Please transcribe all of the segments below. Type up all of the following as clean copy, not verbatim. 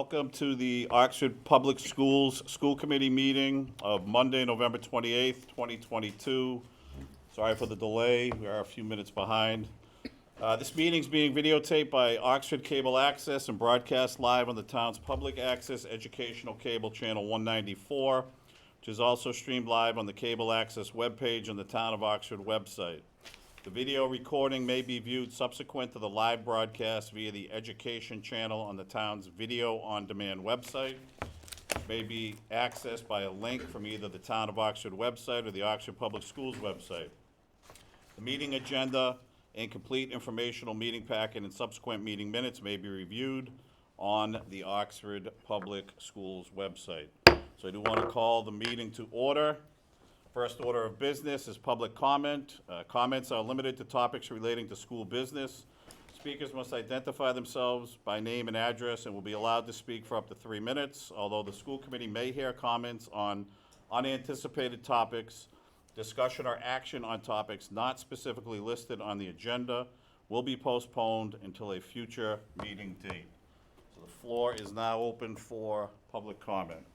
Welcome to the Oxford Public Schools School Committee meeting of Monday, November 28th, 2022. Sorry for the delay, we are a few minutes behind. This meeting is being videotaped by Oxford Cable Access and broadcast live on the town's public access educational cable channel 194, which is also streamed live on the Cable Access webpage on the Town of Oxford website. The video recording may be viewed subsequent to the live broadcast via the Education channel on the town's Video on Demand website. It may be accessed by a link from either the Town of Oxford website or the Oxford Public Schools website. The meeting agenda and complete informational meeting packet and subsequent meeting minutes may be reviewed on the Oxford Public Schools website. So I do want to call the meeting to order. First order of business is public comment. Comments are limited to topics relating to school business. Speakers must identify themselves by name and address and will be allowed to speak for up to 3 minutes. Although the school committee may hear comments on unanticipated topics, discussion or action on topics not specifically listed on the agenda will be postponed until a future meeting date. So the floor is now open for public comment.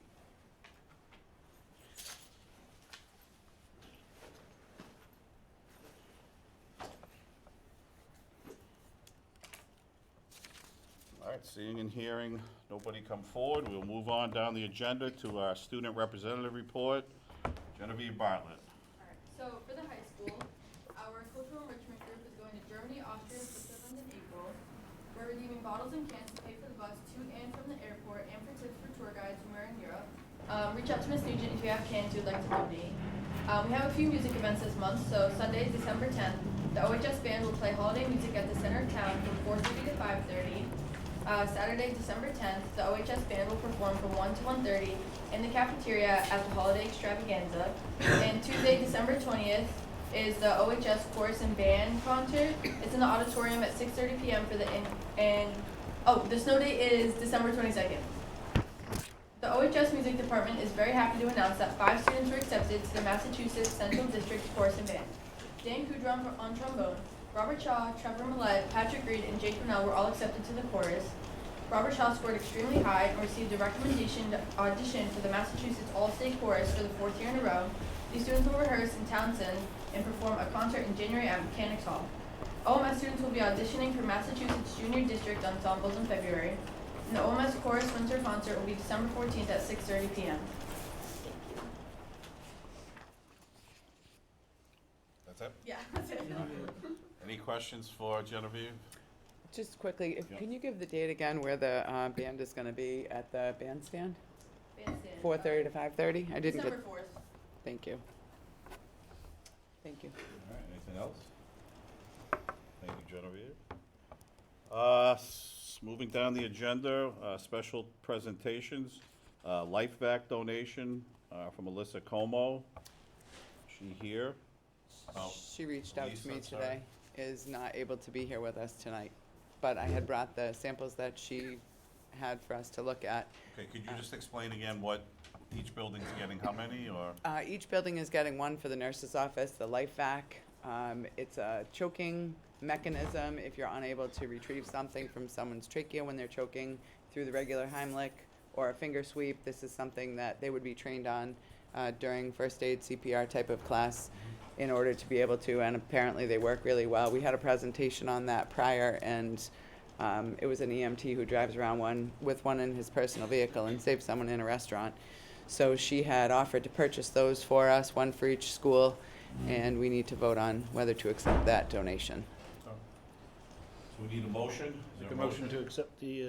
All right, seeing and hearing nobody come forward, we'll move on down the agenda to our student representative report. Genevieve Bartlett. All right, so for the high school, our cultural enrichment group is going to Germany, Austria, Switzerland in April. We're redeeming bottles and cans to pay for the bus to and from the airport and for tips for tour guides when we're in Europe. Reach out to Ms. Nugent if you have cans you'd like to donate. We have a few music events this month, so Sunday, December 10th, the OHS band will play holiday music at the center of town from 4:30 to 5:30. Saturday, December 10th, the OHS band will perform from 1 to 1:30 in the cafeteria at the Holiday Extravaganza. And Tuesday, December 20th, is the OHS Chorus and Band concert. It's in the auditorium at 6:30 p.m. for the the snow date is December 22nd. The OHS Music Department is very happy to announce that 5 students were accepted to the Massachusetts Central District Chorus and Band. Dan Kudron on trombone, Robert Shaw, Trevor Millett, Patrick Reed, and Jake Brunel were all accepted to the chorus. Robert Shaw scored extremely high and received a recommendation to audition for the Massachusetts All-State Chorus for the 4th year in a row. These students will rehearse in Townsend and perform a concert in January at Mechanics Hall. OMS students will be auditioning for Massachusetts Junior District ensembles in February. And the OMS Chorus Winter Concert will be December 14th at 6:30 p.m. That's it? Yeah, that's it. Any questions for Genevieve? Just quickly, Yeah. can you give the date again where the band is going to be at the bandstand? Bandstand. 4:30 to 5:30? I didn't December get. 4th. Thank you. Thank you. All right, anything else? Thank you, Genevieve. Moving down the agenda, special presentations, LifeVac donation from Alyssa Como. She here? Oh, She reached out Lisa, to me sorry. today, is not able to be here with us tonight, but I had brought the samples that she had for us to look at. Okay, could you just explain again what each building's getting, how many, or? Each building is getting one for the nurse's office, the LifeVac. It's a choking mechanism if you're unable to retrieve something from someone's trachea when they're choking through the regular Heimlich or a finger sweep. This is something that they would be trained on during first aid CPR type of class in order to be able to, and apparently they work really well. We had a presentation on that prior, and it was an EMT who drives around with one in his personal vehicle and saves someone in a restaurant. So she had offered to purchase those for us, one for each school, and we need to vote on whether to accept that donation. So we need a motion? Is there Make a a motion to accept the,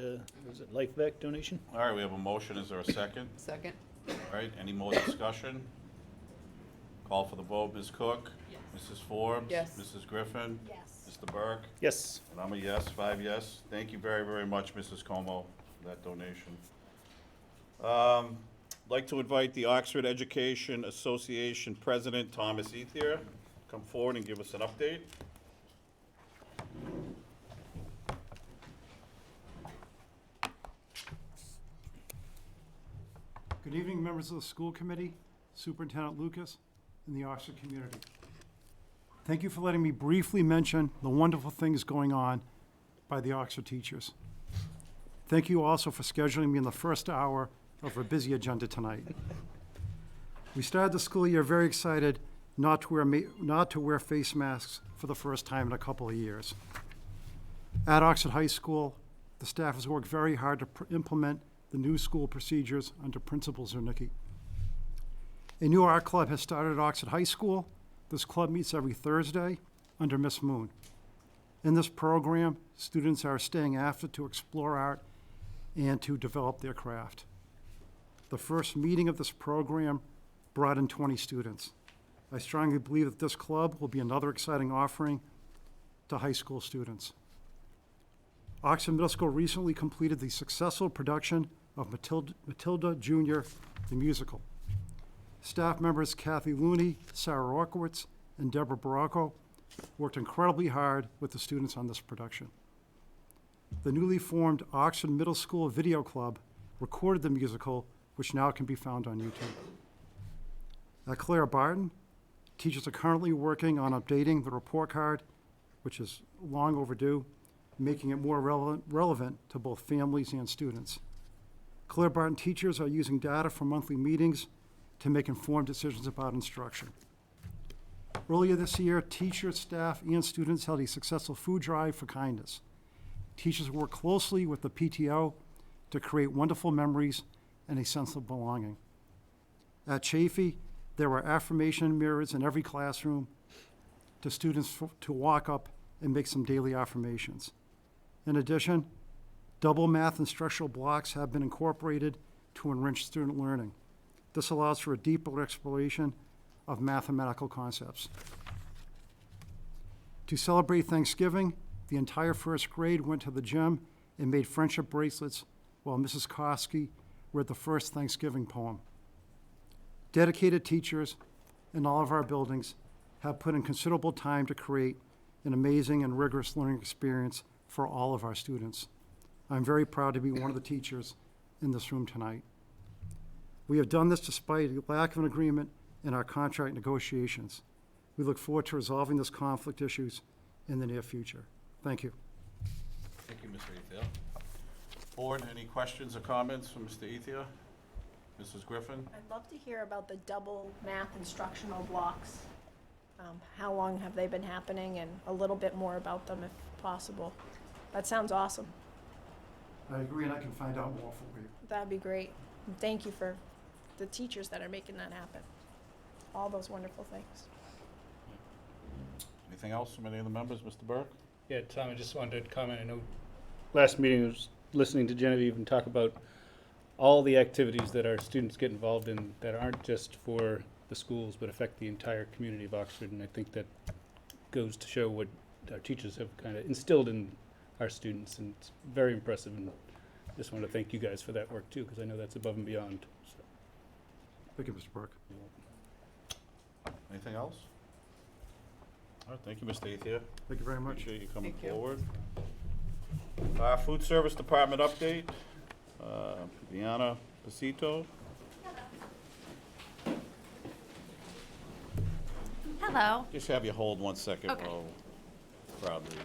is it LifeVac donation? All right, we have a motion, is there a second? Second? All right, any more discussion? Call for the vote, Ms. Cook? Yes. Mrs. Forbes? Yes. Mrs. Griffin? Yes. Mr. Burke? Yes. And I'm a yes, 5 yes. Thank you very, very much, Mrs. Como, for that donation. I'd like to invite the Oxford Education Association President, Thomas Ethier, come forward and give us an update. Good evening, members of the school committee, Superintendent Lucas, and the Oxford community. Thank you for letting me briefly mention the wonderful things going on by the Oxford teachers. Thank you also for scheduling me in the first hour of our busy agenda tonight. We started the school year very excited not to wear face masks for the first time in a couple of years. At Oxford High School, the staff has worked very hard to implement the new school procedures under Principal Zernicki. A new art club has started at Oxford High School. This club meets every Thursday under Miss Moon. In this program, students are staying after to explore art and to develop their craft. The first meeting of this program brought in 20 students. I strongly believe that this club will be another exciting offering to high school students. Oxford Middle School recently completed the successful production of Matilda Jr., the musical. Staff members Kathy Looney, Sarah Orkowitz, and Deborah Baracco worked incredibly hard with the students on this production. The newly formed Oxford Middle School Video Club recorded the musical, which now can be found on YouTube. At Claire Barton, teachers are currently working on updating the report card, which is long overdue, making it more relevant to both families and students. Claire Barton teachers are using data from monthly meetings to make informed decisions about instruction. Earlier this year, teachers, staff, and students held a successful food drive for kindness. Teachers worked closely with the PTO to create wonderful memories and a sense of belonging. At Chafee, there were affirmation mirrors in every classroom to students to walk up and make some daily affirmations. In addition, double math instructional blocks have been incorporated to enrich student learning. This allows for a deeper exploration of mathematical concepts. To celebrate Thanksgiving, the entire first grade went to the gym and made friendship bracelets while Mrs. Kosky read the first Thanksgiving poem. Dedicated teachers in all of our buildings have put in considerable time to create an amazing and rigorous learning experience for all of our students. I'm very proud to be one of the teachers in this room tonight. We have done this despite a lack of an agreement in our contract negotiations. We look forward to resolving this conflict issues in the near future. Thank you. Thank you, Mr. Ethia. Board, any questions or comments from Mr. Ethia? Mrs. Griffin? I'd love to hear about the double math instructional blocks. How long have they been happening, and a little bit more about them if possible. That sounds awesome. I agree, and I can find out more for you. That'd be great. And thank you for the teachers that are making that happen. All those wonderful things. Anything else from any of the members? Mr. Burke? Yeah, Tom, I just wanted to comment. I know last meeting I was listening to Genevieve and talk about all the activities that our students get involved in that aren't just for the schools but affect the entire community of Oxford. And I think that goes to show what our teachers have kind of instilled in our students, and it's very impressive. And just want to thank you guys for that work too, because I know that's above and beyond. So. Thank you, Mr. Burke. Anything else? All right, thank you, Mr. Ethia. Thank you very much. Appreciate you coming Thank you. forward. Food Service Department update. Diana Pasito. Hello. Just have you hold 1 second Okay. while crowd leaves.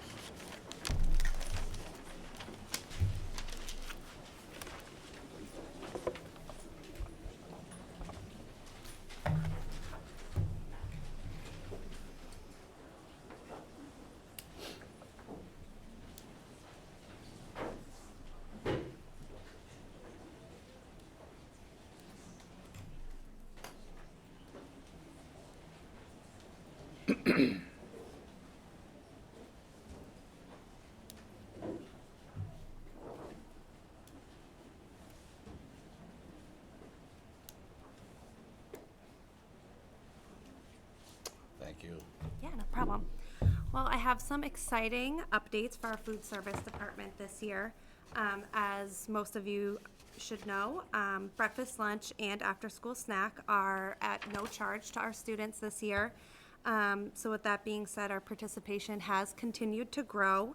Thank you. Yeah, no problem. Well, I have some exciting updates for our food service department this year. As most of you should know, breakfast, lunch, and after-school snack are at no charge to our students this year. So with that being said, our participation has continued to grow,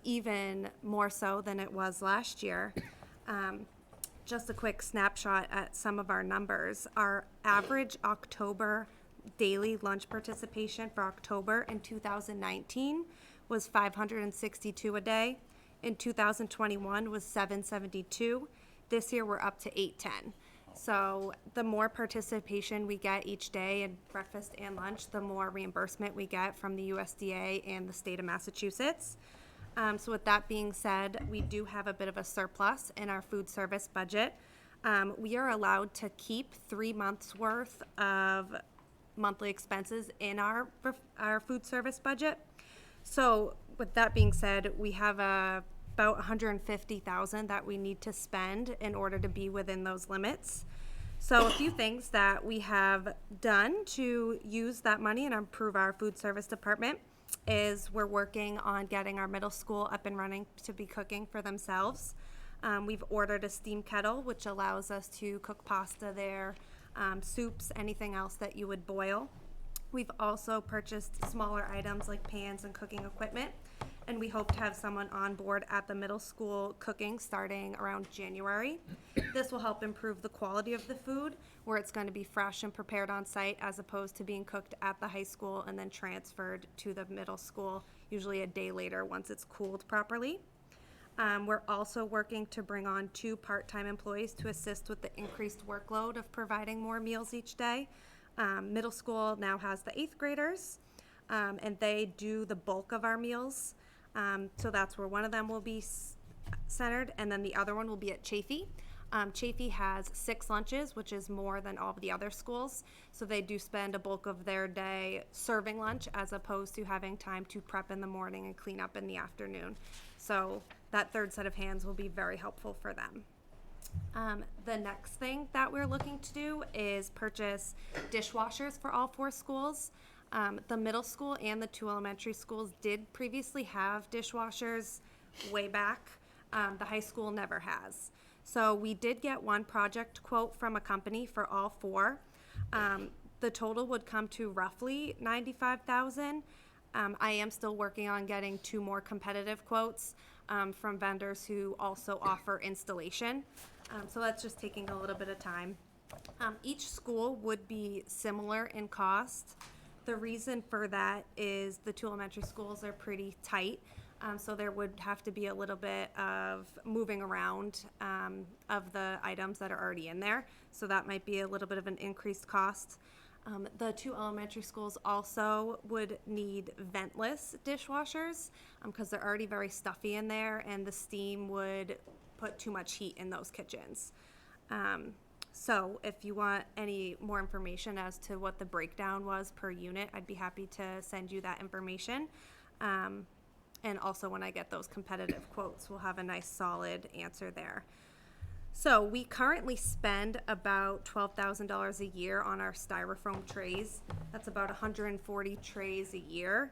even more so than it was last year. Just a quick snapshot at some of our numbers. Our average October daily lunch participation for October in 2019 was 562 a day. in 2021 was $7.72. This year, we're up to $8.10. So the more participation we get each day in breakfast and lunch, the more reimbursement we get from the USDA and the state of Massachusetts. So with that being said, we do have a bit of a surplus in our food service budget. We are allowed to keep 3 months worth of monthly expenses in our food service budget. So with that being said, we have about $150,000 that we need to spend in order to be within those limits. So a few things that we have done to use that money and improve our food service department is we're working on getting our middle school up and running to be cooking for themselves. We've ordered a steam kettle, which allows us to cook pasta there, soups, anything else that you would boil. We've also purchased smaller items like pans and cooking equipment, and we hope to have someone on board at the middle school cooking starting around January. This will help improve the quality of the food, where it's going to be fresh and prepared on site as opposed to being cooked at the high school and then transferred to the middle school, usually a day later once it's cooled properly. We're also working to bring on 2 part-time employees to assist with the increased workload of providing more meals each day. Middle school now has the 8th graders, and they do the bulk of our meals. So that's where one of them will be centered, and then the other one will be at Chafee. Chafee has 6 lunches, which is more than all of the other schools. So they do spend a bulk of their day serving lunch as opposed to having time to prep in the morning and clean up in the afternoon. So that third set of hands will be very helpful for them. The next thing that we're looking to do is purchase dishwashers for all 4 schools. The middle school and the 2 elementary schools did previously have dishwashers way back. The high school never has. So we did get one project quote from a company for all 4. The total would come to roughly $95,000. I am still working on getting 2 more competitive quotes from vendors who also offer installation. So that's just taking a little bit of time. Each school would be similar in cost. The reason for that is the 2 elementary schools are pretty tight. So there would have to be a little bit of moving around of the items that are already in there. So that might be a little bit of an increased cost. The 2 elementary schools also would need ventless dishwashers because they're already very stuffy in there, and the steam would put too much heat in those kitchens. So if you want any more information as to what the breakdown was per unit, I'd be happy to send you that information. And also when I get those competitive quotes, we'll have a nice solid answer there. So we currently spend about $12,000 a year on our styrofoam trays. That's about 140 trays a year.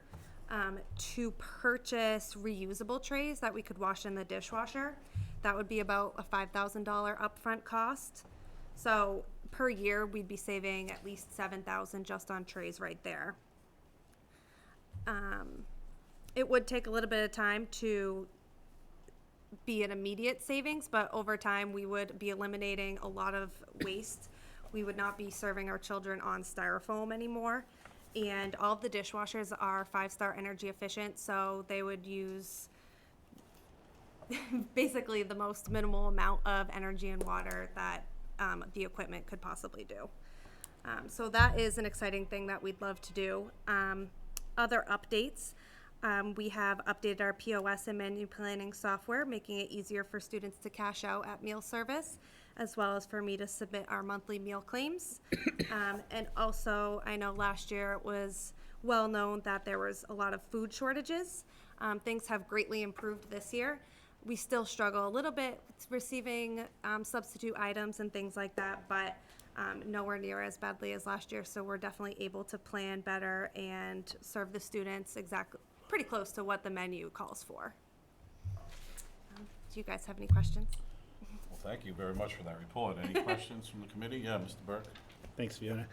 To purchase reusable trays that we could wash in the dishwasher, that would be about a $5,000 upfront cost. So per year, we'd be saving at least $7,000 just on trays right there. It would take a little bit of time to be an immediate savings, but over time we would be eliminating a lot of waste. We would not be serving our children on styrofoam anymore. And all of the dishwashers are 5-star energy efficient, so they would use basically the most minimal amount of energy and water that the equipment could possibly do. So that is an exciting thing that we'd love to do. Other updates. We have updated our POS and menu planning software, making it easier for students to cash out at meal service, as well as for me to submit our monthly meal claims. And also, I know last year it was well known that there was a lot of food shortages. Things have greatly improved this year. We still struggle a little bit with receiving substitute items and things like that, but nowhere near as badly as last year. So we're definitely able to plan better and serve the students pretty close to what the menu calls for. Do you guys have any questions? Well, thank you very much for that report. Any questions from the committee? Yeah, Mr. Burke? Thanks, Fiona.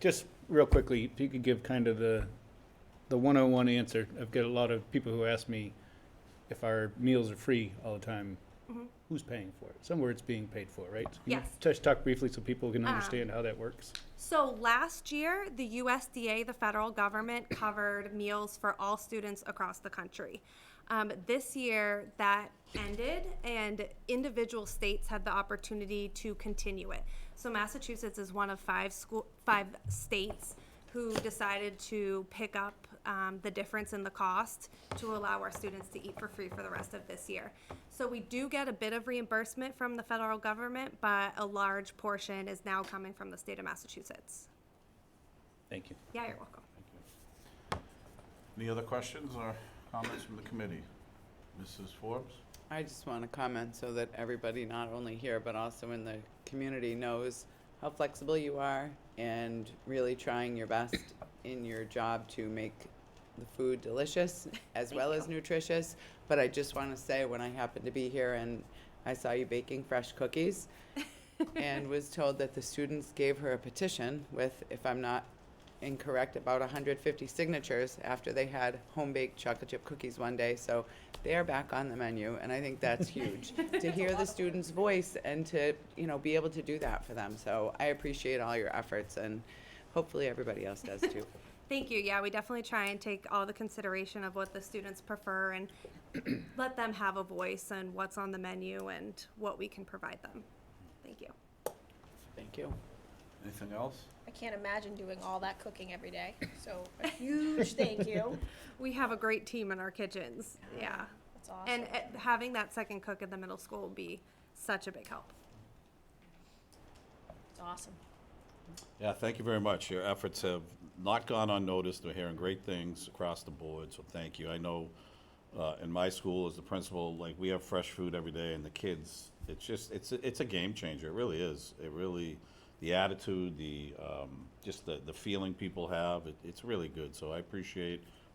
Just real quickly, if you could give kind of the 101 answer. I've got a lot of people who ask me if our meals are free all the time. Who's paying for it? Somewhere it's being paid for, right? Can you Yes. just talk briefly so people can understand how that works? So last year, the USDA, the federal government, covered meals for all students across the country. This year, that ended, and individual states had the opportunity to continue it. So Massachusetts is one of five states who decided to pick up the difference in the cost to allow our students to eat for free for the rest of this year. So we do get a bit of reimbursement from the federal government, but a large portion is now coming from the state of Massachusetts. Thank you. Yeah, you're welcome. Any other questions or comments from the committee? Mrs. Forbes? I just want to comment so that everybody, not only here, but also in the community, knows how flexible you are and really trying your best in your job to make the food delicious as well as nutritious. But I just want to say, when I happened to be here and I saw you baking fresh cookies and was told that the students gave her a petition with, if I'm not incorrect, about 150 signatures after they had home-baked chocolate chip cookies one day. So they are back on the menu, and I think that's huge to hear the students' voice and to, you know, be able to do that for them. So I appreciate all your efforts, and hopefully everybody else does too. Thank you. Yeah, we definitely try and take all the consideration of what the students prefer and let them have a voice and what's on the menu and what we can provide them. Thank you. Thank you. Anything else? I can't imagine doing all that cooking every day, so a huge thank you. We have a great team in our kitchens. Yeah. That's awesome. And having that second cook at the middle school will be such a big help. It's awesome. Yeah, thank you very much. Your efforts have not gone unnoticed. We're hearing great things across the board, so thank you. I know in my school as the principal, like, we have fresh food every day, and the kids, it's a game changer. It really is. It really, the attitude, just the feeling people have, it's really good. So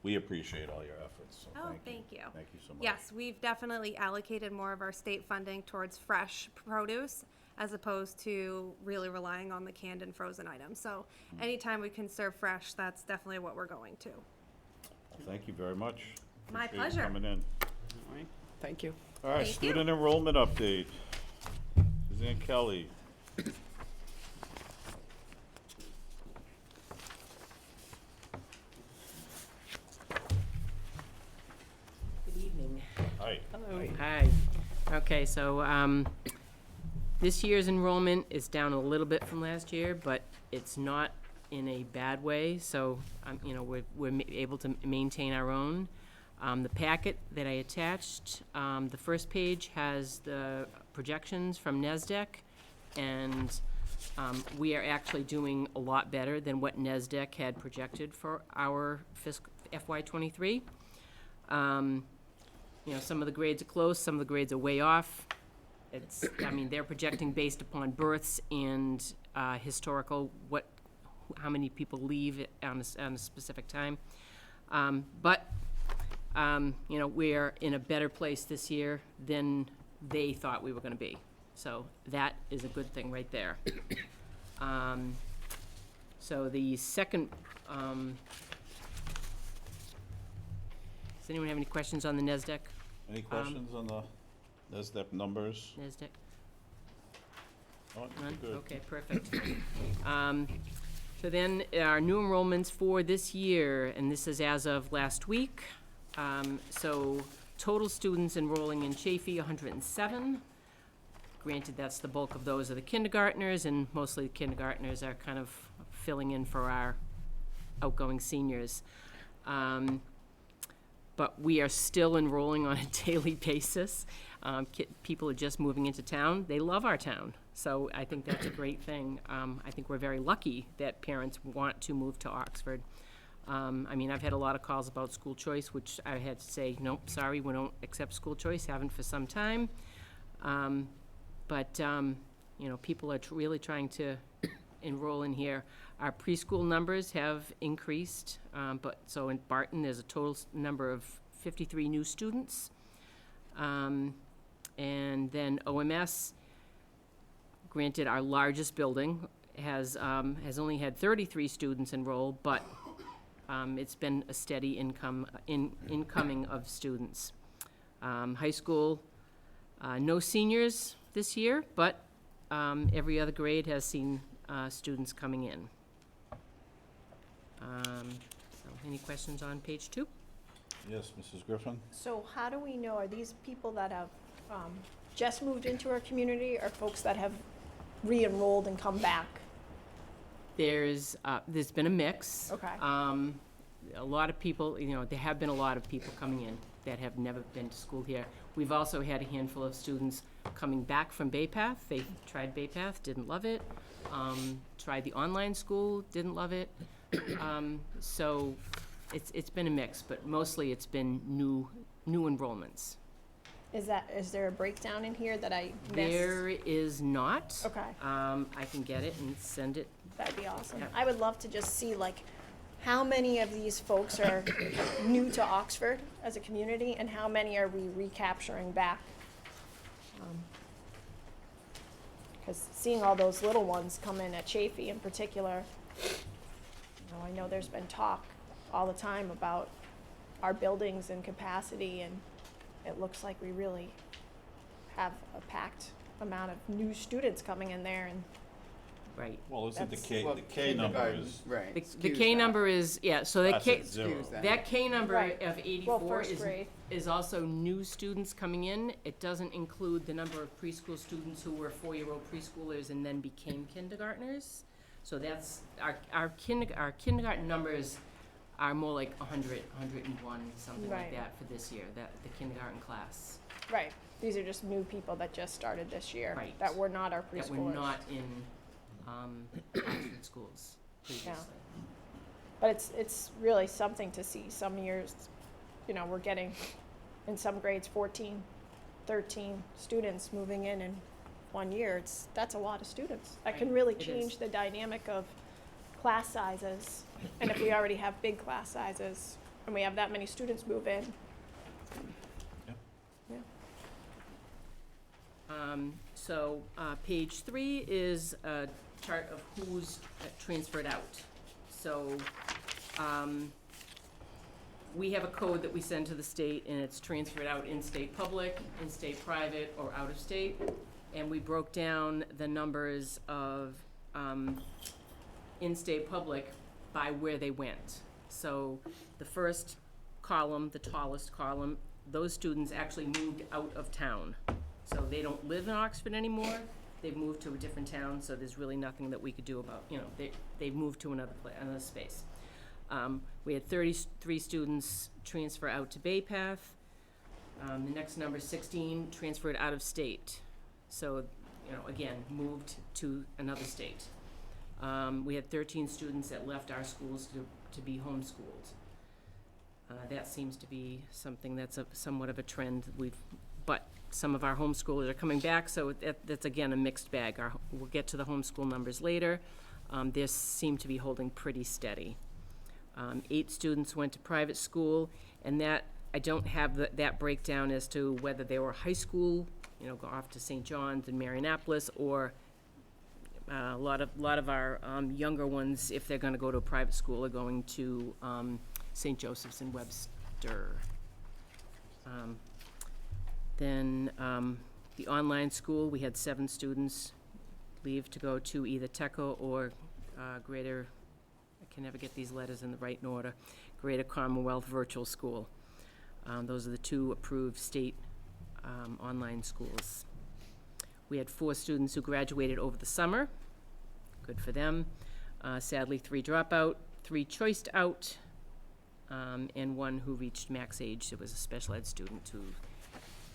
we appreciate all your efforts. So Oh, thank you. Thank you so much. Yes, we've definitely allocated more of our state funding towards fresh produce as opposed to really relying on the canned and frozen items. So anytime we can serve fresh, that's definitely what we're going to. Well, thank you very much. My Appreciate you pleasure. coming in. All right. Thank you. All right, Thank you. student enrollment update. Suzanne Kelly. Good evening. Hi. Hello. Hi. Okay, so this year's enrollment is down a little bit from last year, but it's not in a bad way. So, you know, we're able to maintain our own. The packet that I attached, the first page has the projections from NESDEC, and we are actually doing a lot better than what NESDEC had projected for our fiscal FY23. You know, some of the grades are close, some of the grades are way off. I mean, they're projecting based upon births and historical, how many people leave on a specific time. But you know, we're in a better place this year than they thought we were gonna be. So that is a good thing right there. So the second, does anyone have any questions on the NESDEC? Any questions on the NESDEC numbers? NESDEC? Oh, None? good. Okay, perfect. So then, our new enrollments for this year, and this is as of last week. So total students enrolling in Chafee, 107. Granted, that's the bulk of those are the kindergartners, and mostly the kindergartners are kind of filling in for our outgoing seniors. But we are still enrolling on a daily basis. People are just moving into town. They love our town, so I think that's a great thing. I think we're very lucky that parents want to move to Oxford. I mean, I've had a lot of calls about school choice, which I had to say, nope, sorry, we don't accept school choice, haven't for some time. But you know, people are really trying to enroll in here. Our preschool numbers have increased, but so in Barton, there's a total number of 53 new students. And then OMS, granted, our largest building has only had 33 students enroll, but it's been a steady incoming of students. High school, no seniors this year, but every other grade has seen students coming in. So any questions on page 2? Yes, Mrs. Griffin? So how do we know, are these people that have just moved into our community, or folks that have re-enrolled and come back? There's been a mix. Okay. A lot of people, there have been a lot of people coming in that have never been to school here. We've also had a handful of students coming back from Bay Path. They tried Bay Path, didn't love it. Tried the online school, didn't love it. So it's been a mix, but mostly it's been new enrollments. Is there a breakdown in here that I missed? There is not. Okay. I can get it and send it. That'd be awesome. Yeah. I would love to just see, like, how many of these folks are new to Oxford as a community, and how many are we recapturing back? Because seeing all those little ones come in at Chafee in particular, I know there's been talk all the time about our buildings and capacity, and it looks like we really have a packed amount of new students coming in there, and Right. Well, isn't the That's- K, Well, the K number kindergarten, is, Right. The excuse K that. number is, so the that's K, at zero. Excuse that. that K number Right. of well, 84 first grade. is also new students coming in. It doesn't include the number of preschool students who were 4-year-old preschoolers and then became kindergartners. So that's, our kindergarten numbers are more like 100, 101, something like Right. that for this year, the kindergarten class. Right. These are just new people that just started this year. Right. That were not our preschoolers. That were not in Oxford schools previously. But it's really something to see. Some years, we're getting, in some grades, 14, 13 students moving in 1 year. That's a lot of students. That can Right. really It is. change the dynamic of class sizes. And if we already have big class sizes, and we have that many students move in. Yeah. Yeah. So, page 3 is a chart of who's transferred out. So, we have a code that we send to the state, and it's transferred out in-state public, in-state private, or out-of-state. And we broke down the numbers of in-state public by where they went. So, the first column, the tallest column, those students actually moved out of town. So they don't live in Oxford anymore, they've moved to a different town, so there's really nothing that we could do about, they've moved to another space. We had 33 students transfer out to Bay Path. The next number, 16, transferred out of state. So, again, moved to another state. We had 13 students that left our schools to be homeschooled. That seems to be something that's somewhat of a trend. But some of our homeschoolers are coming back, so that's again a mixed bag. We'll get to the homeschool numbers later. They seem to be holding pretty steady. 8 students went to private school, and that I don't have that breakdown as to whether they were high school, go off to St. John's and Marianopolis, or a lot of our younger ones, if they're going to go to a private school, are going to St. Joseph's in Webster. Then the online school, we had 7 students leave to go to either TECO or Greater, I can never get these letters in the right order, Greater Commonwealth Virtual School. Those are the 2 approved state online schools. We had 4 students who graduated over the summer. Good for them. Sadly, 3 dropout, 3 choiced out, and 1 who reached max age. It was a special ed student who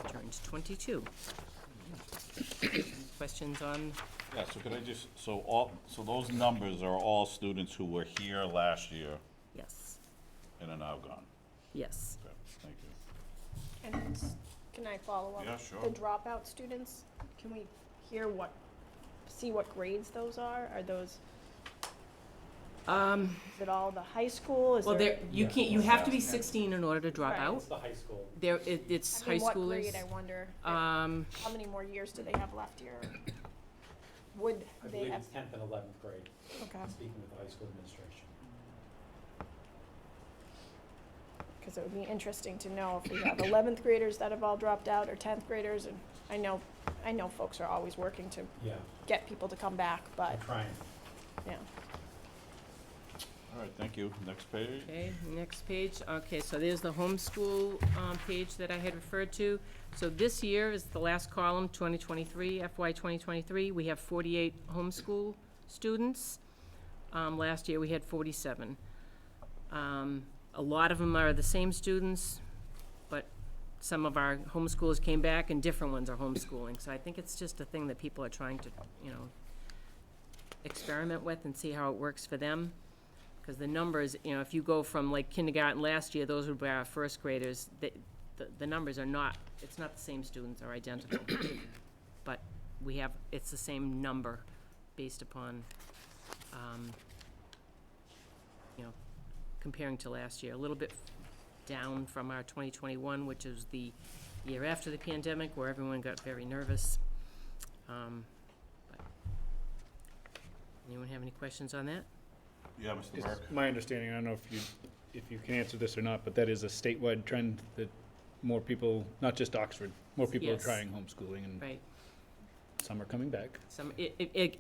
turned 22. Questions on? Yeah, so could I just, so those numbers are all students who were here last year Yes, and are now gone? yes. Okay, thank you. And can I follow up? Yeah, sure. The dropout students, can we see what grades those are? Are those, is it all the high school? Is Well, there? you have to be 16 in order to drop Right. out. It's the high school. It's I high mean, what schoolers. grade, I wonder? Um, How many more years do they have left here? Would I they believe have, it's 10th and 11th grade, okay, speaking with the high school administration. because it would be interesting to know if we have 11th graders that have all dropped out, or 10th graders, and I know folks are always working to Yeah, get people to come back, but, I'm trying. yeah. All right, thank you. Next page. Okay, next page. Okay, so there's the homeschool page that I had referred to. So this year is the last column, 2023, FY 2023. We have 48 homeschool students. Last year, we had 47. A lot of them are the same students, but some of our homeschoolers came back and different ones are homeschooling. So I think it's just a thing that people are trying to, experiment with and see how it works for them. Because the numbers, if you go from like kindergarten last year, those would be our first graders, the numbers are not, it's not the same students, are identical. But it's the same number based upon, comparing to last year. A little bit down from our 2021, which is the year after the pandemic, where everyone got very nervous. But anyone have any questions on that? Yeah, Mr. It's Burke. my understanding, I don't know if you can answer this or not, but that is a statewide trend that more people, not just Oxford, more people are Yes. trying homeschooling, and Right. some are coming back.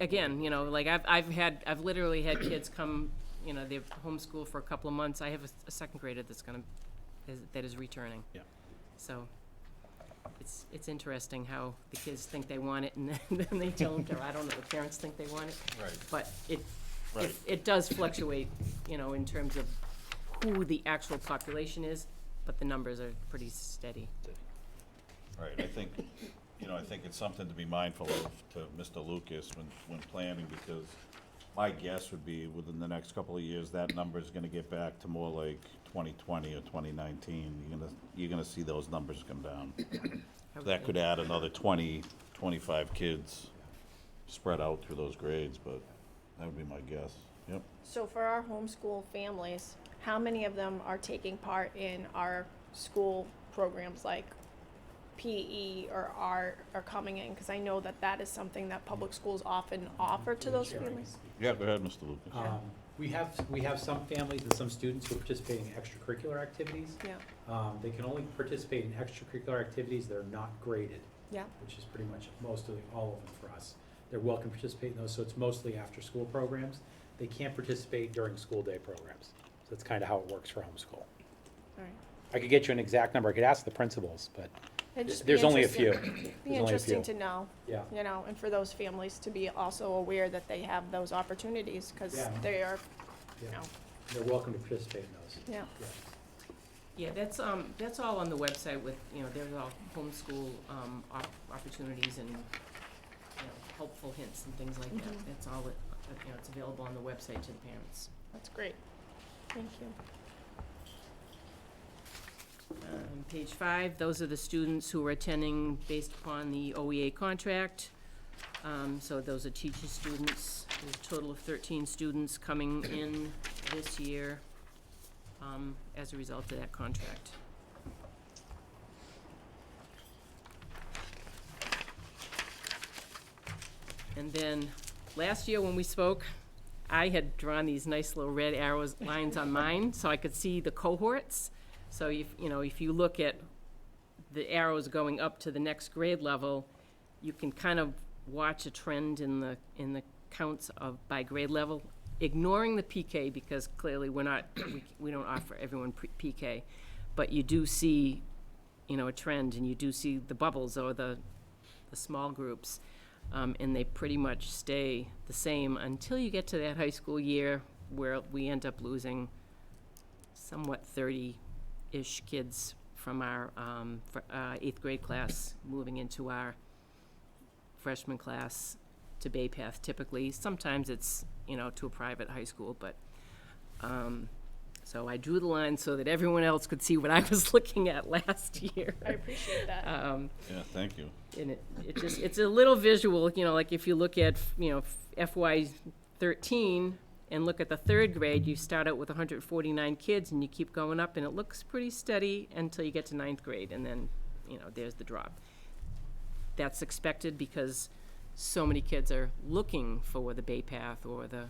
Again, like I've literally had kids come, they've homeschooled for a couple of months. I have a second grader that is returning. Yeah. So it's interesting how the kids think they want it and then they don't, or I don't know, the parents think they want it. Right. But Right. it does fluctuate, in terms of who the actual population is, but the numbers are pretty steady. Right, I think it's something to be mindful of to Mr. Lucas when planning, because my guess would be within the next couple of years, that number's gonna get back to more like 2020 or 2019. You're gonna see those numbers come down. That could add another 20, 25 kids spread out through those grades, but that would be my guess. Yep. So for our homeschool families, how many of them are taking part in our school programs like PE or art or coming in? Because I know that is something that public schools often offer to those families. Yeah, go ahead, Mr. Lucas. We have some families and some students who participate in extracurricular activities. Yeah, They can only participate in extracurricular activities that are not graded, yeah, which is pretty much all of them for us. They're welcome to participate in those, so it's mostly after-school programs. They can't participate during school day programs. So that's kind of how it works for homeschool. all right. I could get you an exact number, I could ask the principals, but It'd just be there's only a interesting- few. Be There's only a interesting few. to know, Yeah. and for those families to be also aware that they have those opportunities, because Yeah. they are, Yeah. They're welcome to participate in those. yeah. Yeah, that's all on the website with, there's all homeschool, opportunities and, helpful hints and things like that. Mhm. That's all it's available on the website to the parents. That's great. Thank you. Page 5, those are the students who are attending based upon the OEA contract. So those are teacher students. There's a total of 13 students coming in this year as a result of that contract. And then, last year when we spoke, I had drawn these nice little red arrows, lines on mine, so I could see the cohorts. So if you look at the arrows going up to the next grade level, you can kind of watch a trend in the counts by grade level, ignoring the PK, because clearly we don't offer everyone PK, but you do see, a trend, and you do see the bubbles or the small groups, and they pretty much stay the same until you get to that high school year where we end up losing somewhat 30-ish kids from our 8th grade class moving into our freshman class to Bay Path typically. Sometimes it's, to a private high school, but, so I drew the line so that everyone else could see what I was looking at last year. I appreciate that. Yeah, thank you. And it's a little visual, like if you look at, FY 13 and look at the 3rd grade, you start out with 149 kids and you keep going up and it looks pretty steady until you get to 9th grade, and then, there's the drop. That's expected because so many kids are looking for the Bay Path or the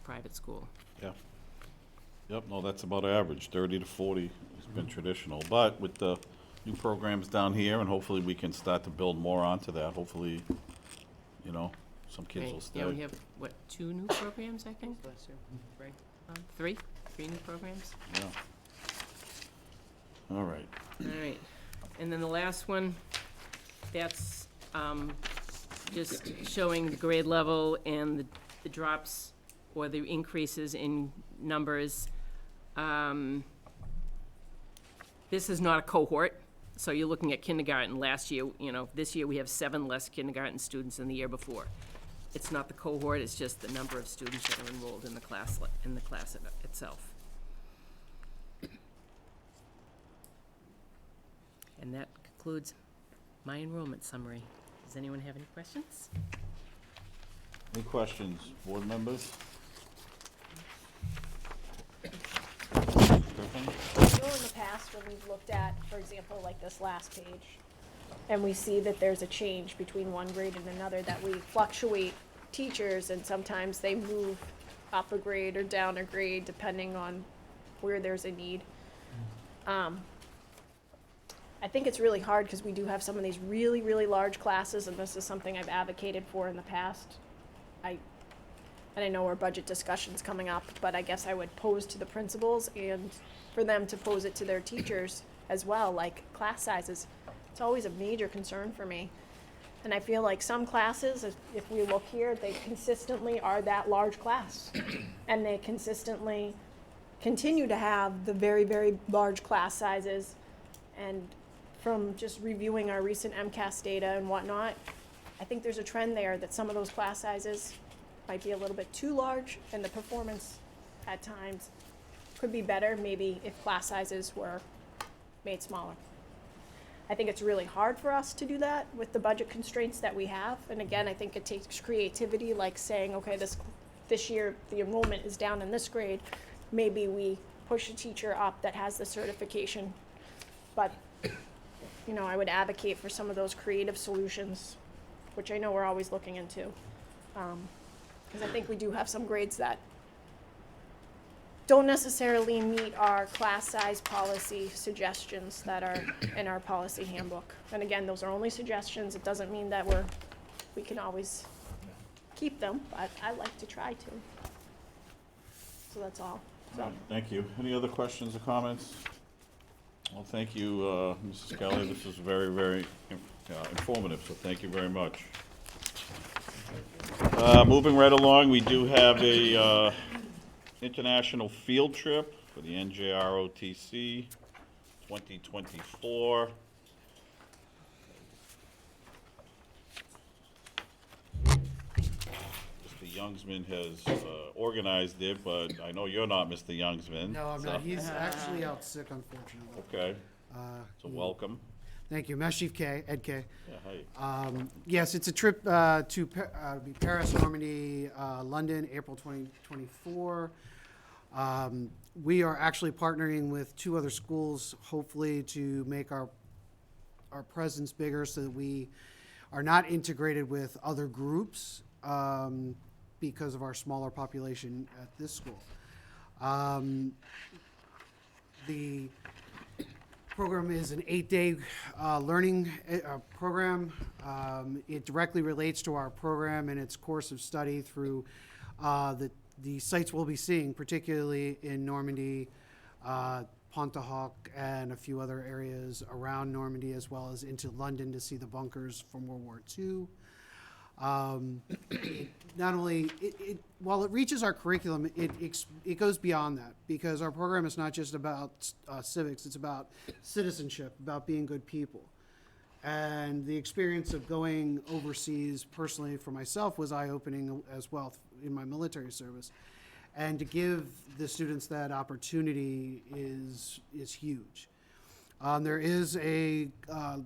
private school. Yeah. Yep, no, that's about average, 30 to 40 has been traditional. But with the new programs down here, and hopefully we can start to build more onto that, hopefully, some kids will Right. stay. Yeah, we have, 2 new programs, I think? Bless you. Right. Three new programs. Yeah. All right. All right, and then the last one, that's just showing the grade level and the drops or the increases in numbers. This is not a cohort, so you're looking at kindergarten. Last year, this year we have 7 less kindergarten students than the year before. It's not the cohort, it's just the number of students that are enrolled in the class itself. And that concludes my enrollment summary. Does anyone have any questions? Any questions, board members? I know in the past when we've looked at, for example, like this last page, and we see that there's a change between one grade and another, that we fluctuate teachers and sometimes they move up a grade or down a grade depending on where there's a need. I think it's really hard because we do have some of these really, really large classes, and this is something I've advocated for in the past. And I know our budget discussion's coming up, but I guess I would pose to the principals and for them to pose it to their teachers as well, like class sizes. It's always a major concern for me. And I feel like some classes, if we look here, they consistently are that large class. And they consistently continue to have the very, very large class sizes. And from just reviewing our recent MCAS data and whatnot, I think there's a trend there that some of those class sizes might be a little bit too large, and the performance at times could be better maybe if class sizes were made smaller. I think it's really hard for us to do that with the budget constraints that we have. And again, I think it takes creativity, like saying, okay, this year the enrollment is down in this grade. Maybe we push a teacher up that has the certification. But, I would advocate for some of those creative solutions, which I know we're always looking into. Because I think we do have some grades that don't necessarily meet our class size policy suggestions that are in our policy handbook. And again, those are only suggestions. It doesn't mean that we can always keep them, but I like to try to. So that's all. All right, thank you. Any other questions or comments? Well, thank you, Mrs. Kelly. This is very, very informative, so thank you very much. Moving right along, we do have a international field trip for the NJROTC 2024. Mr. Youngsman has organized it, but I know you're not Mr. Youngsman. No, I'm so- not. He's actually out sick, unfortunately. Okay, so welcome. Thank you. Master Chief K, Ed K. Yeah, hi. Yes, it's a trip to be Paris, Normandy, London, April 2024. We are actually partnering with 2 other schools, hopefully to make our presence bigger so that we are not integrated with other groups because of our smaller population at this school. The program is an 8-day learning program. It directly relates to our program and its course of study through the sites we'll be seeing, particularly in Normandy, Pontahawk, and a few other areas around Normandy, as well as into London to see the bunkers from World War II. Not only, while it reaches our curriculum, it goes beyond that, because our program is not just about civics, it's about citizenship, about being good people. And the experience of going overseas personally for myself was eye-opening as well in my military service. And to give the students that opportunity is huge. There is a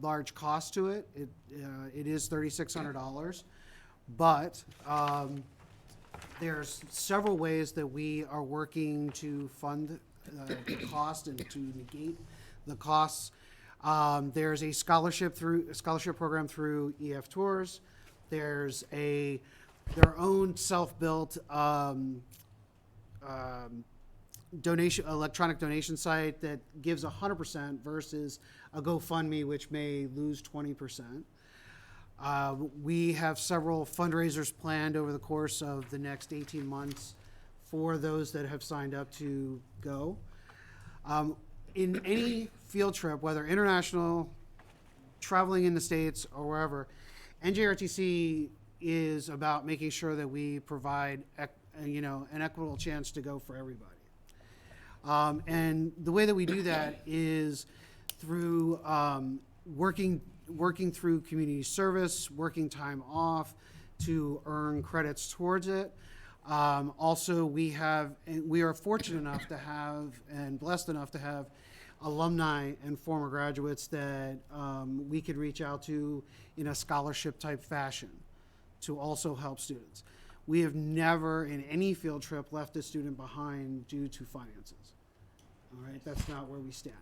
large cost to it. It is $3,600, but there's several ways that we are working to fund the cost and to negate the costs. There's a scholarship program through EF Tours. There's their own self-built electronic donation site that gives 100% versus a GoFundMe, which may lose 20%. We have several fundraisers planned over the course of the next 18 months for those that have signed up to go. In any field trip, whether international, traveling in the States or wherever, NJRTC is about making sure that we provide, an equitable chance to go for everybody. And the way that we do that is through working through community service, working time off to earn credits towards it. Also, we are fortunate enough to have and blessed enough to have alumni and former graduates that we could reach out to in a scholarship type fashion to also help students. We have never in any field trip left a student behind due to finances. All right, that's not where we stand.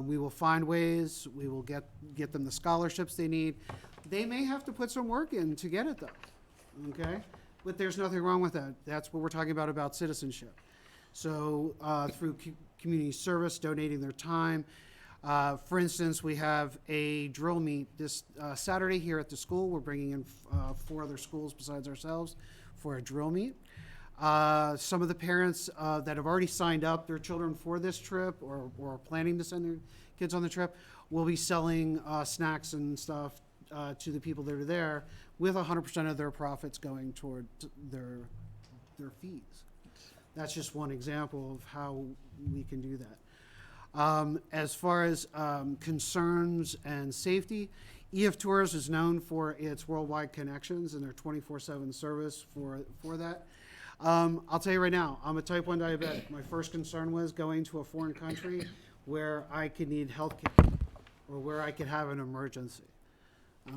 We will find ways, we will get them the scholarships they need. They may have to put some work in to get it though, okay? But there's nothing wrong with that. That's what we're talking about citizenship. So through community service, donating their time. For instance, we have a drill meet this Saturday here at the school. We're bringing in 4 other schools besides ourselves for a drill meet. Some of the parents that have already signed up their children for this trip or are planning to send their kids on the trip will be selling snacks and stuff to the people that are there, with 100% of their profits going toward their fees. That's just one example of how we can do that. As far as concerns and safety, EF Tours is known for its worldwide connections and their 24/7 service for that. I'll tell you right now, I'm a type 1 diabetic. My first concern was going to a foreign country where I could need health care or where I could have an emergency.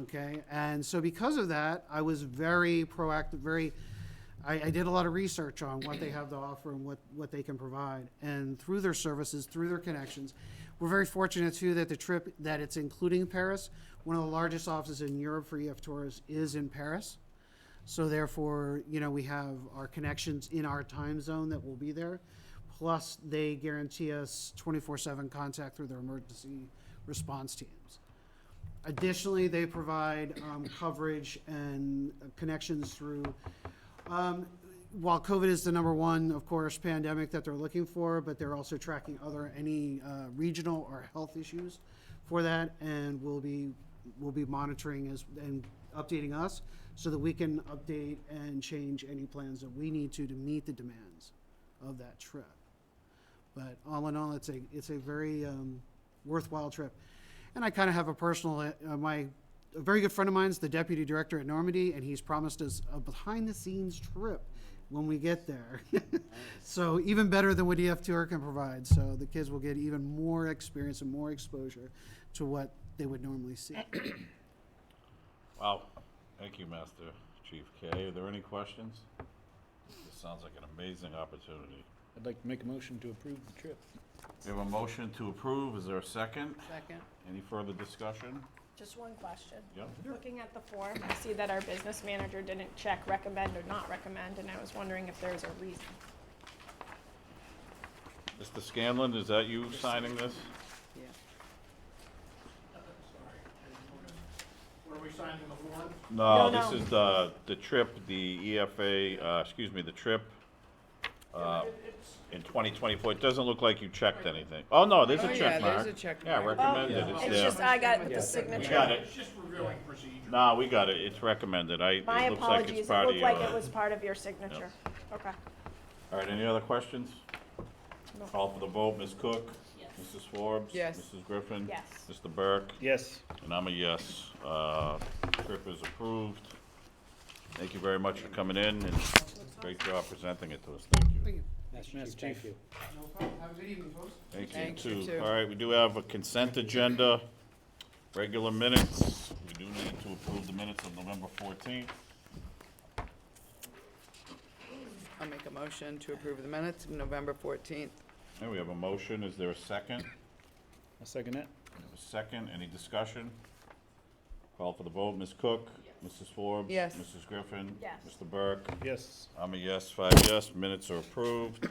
Okay, and so because of that, I was very proactive, I did a lot of research on what they have to offer and what they can provide. And through their services, through their connections, we're very fortunate too that the trip, that it's including Paris. One of the largest offices in Europe for EF Tours is in Paris. So therefore, we have our connections in our time zone that will be there. Plus, they guarantee us 24/7 contact through their emergency response teams. Additionally, they provide coverage and connections through, while COVID is the number one, of course, pandemic that they're looking for, but they're also tracking any regional or health issues for that, and we'll be monitoring and updating us so that we can update and change any plans that we need to meet the demands of that trip. But all in all, it's a very worthwhile trip. And I kind of have a personal, a very good friend of mine is the deputy director at Normandy, and he's promised us a behind-the-scenes trip when we get there. So even better than what EF Tour can provide. So the kids will get even more experience and more exposure to what they would normally see. Wow. Thank you, Master Chief K. Are there any questions? This sounds like an amazing opportunity. I'd like to make a motion to approve the trip. We have a motion to approve. Is there a second? Second. Any further discussion? Just one question. Yep. Looking at the form, I see that our business manager didn't check recommend or not recommend, and I was wondering if there's a reason. Mr. Scanlon, is that you signing this? Yeah. What are we signing the form? No, No, this no. is the trip, the EFA, the trip in 2024. It doesn't look like you checked anything. Oh, no, there's Oh, a yeah, check there's mark. a check Yeah, mark. recommended. It's It's there. just, I got it with Yeah. the signature. We got it. It's just reviewing procedure. No, we got it. It's recommended. My It looks like apologies, it's it part of looked your. like it was part of your signature. Okay. All right, any other questions? No. Call for the vote. Ms. Cook? Mrs. Forbes? Yes. Mrs. Griffin? Yes. Mr. Burke? Yes. And I'm a yes. Trip is approved. Thank you very much for coming in, and great job presenting it to us. Thank you. Thank you. Master Master Chief, thank Chief. you. No problem. Have a good evening, folks. Thank you, Thank you, too. too. All right, we do have a consent agenda, regular minutes. We do need to approve the minutes of November 14th. I'll make a motion to approve the minutes of November 14th. And we have a motion. Is there a second? I'll second it. We have a second. Any discussion? Call for the vote. Ms. Cook? Mrs. Forbes? Yes. Mrs. Griffin? Yes. Mr. Burke? Yes. I'm a yes, 5 yes. Minutes are approved.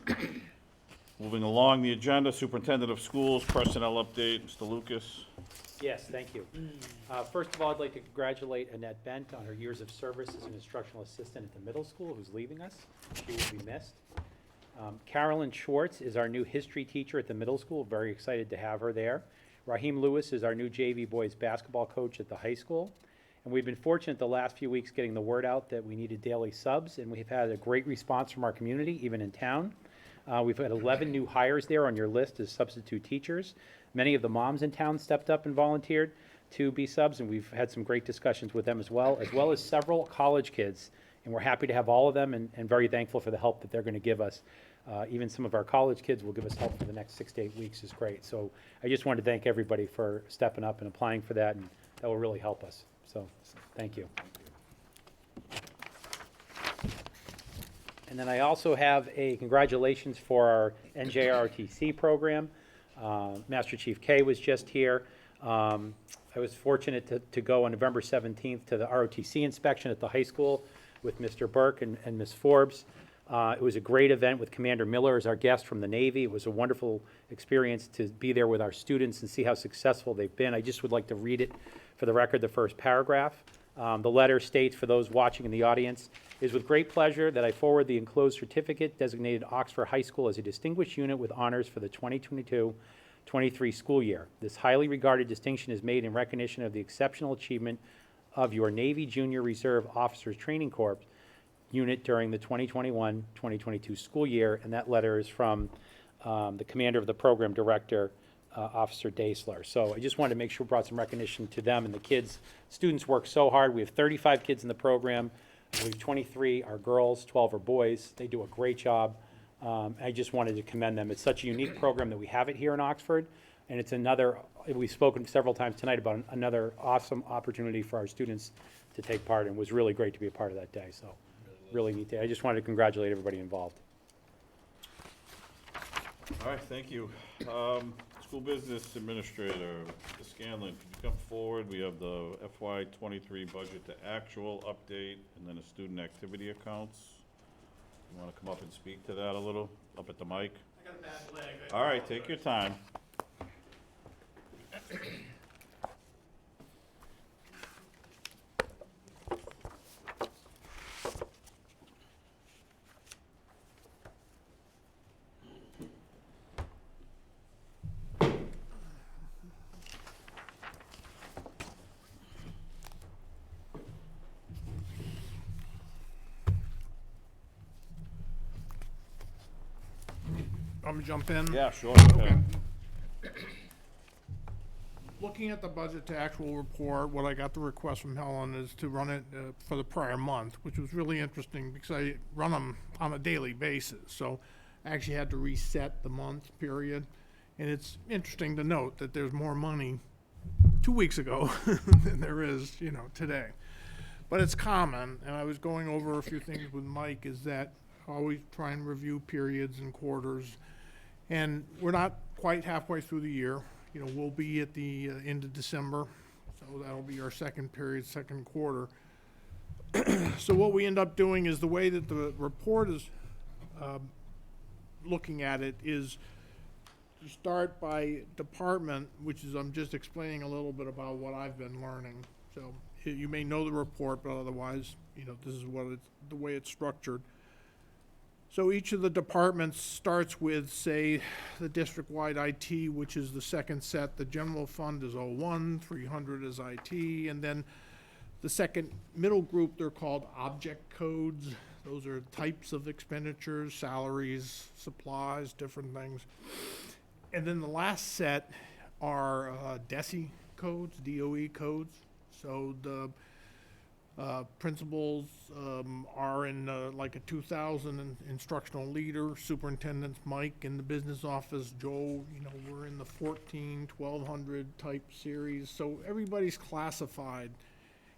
Moving along the agenda, Superintendent of Schools, personnel update. Mr. Lucas? Yes, thank you. First of all, I'd like to congratulate Annette Bent on her years of service as an instructional assistant at the middle school, who's leaving us. She will be missed. Carolyn Schwartz is our new history teacher at the middle school. Very excited to have her there. Raheem Lewis is our new JV boys basketball coach at the high school. And we've been fortunate the last few weeks getting the word out that we needed daily subs, and we've had a great response from our community, even in town. We've had 11 new hires there on your list as substitute teachers. Many of the moms in town stepped up and volunteered to be subs, and we've had some great discussions with them as well as several college kids. And we're happy to have all of them and very thankful for the help that they're going to give us. Even some of our college kids will give us help for the next 6 to 8 weeks is great. So I just want to thank everybody for stepping up and applying for that, and that will really help us. So thank you. And then I also have a congratulations for our NJROTC program. Master Chief Kay was just here. I was fortunate to go on November 17th to the ROTC inspection at the high school with Mr. Burke and Ms. Forbes. It was a great event with Commander Miller as our guest from the Navy. It was a wonderful experience to be there with our students and see how successful they've been. I just would like to read it for the record, the first paragraph. The letter states, for those watching in the audience, "It is with great pleasure that I forward the enclosed certificate designated Oxford High School as a distinguished unit with honors for the 2022-23 school year. This highly regarded distinction is made in recognition of the exceptional achievement of your Navy Junior Reserve Officers Training Corps unit during the 2021-2022 school year," and that letter is from the commander of the program director, Officer Daisler. So I just wanted to make sure we brought some recognition to them and the kids. Students work so hard. We have 35 kids in the program. I believe 23 are girls, 12 are boys. They do a great job. I just wanted to commend them. It's such a unique program that we have it here in Oxford, and it's another, we've spoken several times tonight about another awesome opportunity for our students to take part, and it was really great to be a part of that day. So really neat day. I just wanted to congratulate everybody involved. All right, thank you. School Business Administrator, Mr. Scanlon, could you come forward? We have the FY '23 budget to actual update, and then a student activity accounts. You want to come up and speak to that a little, up at the mic? I got a bad leg. All right, take your time. I'm gonna jump in. Yeah, sure. Go ahead. Looking at the budget to actual report, what I got the request from Helen is to run it for the prior month, which was really interesting because I run them on a daily basis. So I actually had to reset the month period. And it's interesting to note that there's more money 2 weeks ago than there is, today. But it's common, and I was going over a few things with Mike, is that I always try and review periods and quarters. And we're not quite halfway through the year. We'll be at the end of December, so that'll be our second period, second quarter. So what we end up doing is the way that the report is looking at it is to start by department, which is, I'm just explaining a little bit about what I've been learning. So you may know the report, but otherwise, this is the way it's structured. So each of the departments starts with, say, the district-wide IT, which is the second set. The general fund is 01, 300 is IT, and then the second middle group, they're called object codes. Those are types of expenditures, salaries, supplies, different things. And then the last set are DESI codes, DOE codes. So the principals are in like a 2,000 instructional leader, superintendents Mike in the business office, Joe, we're in the 1,1200 type series. So everybody's classified,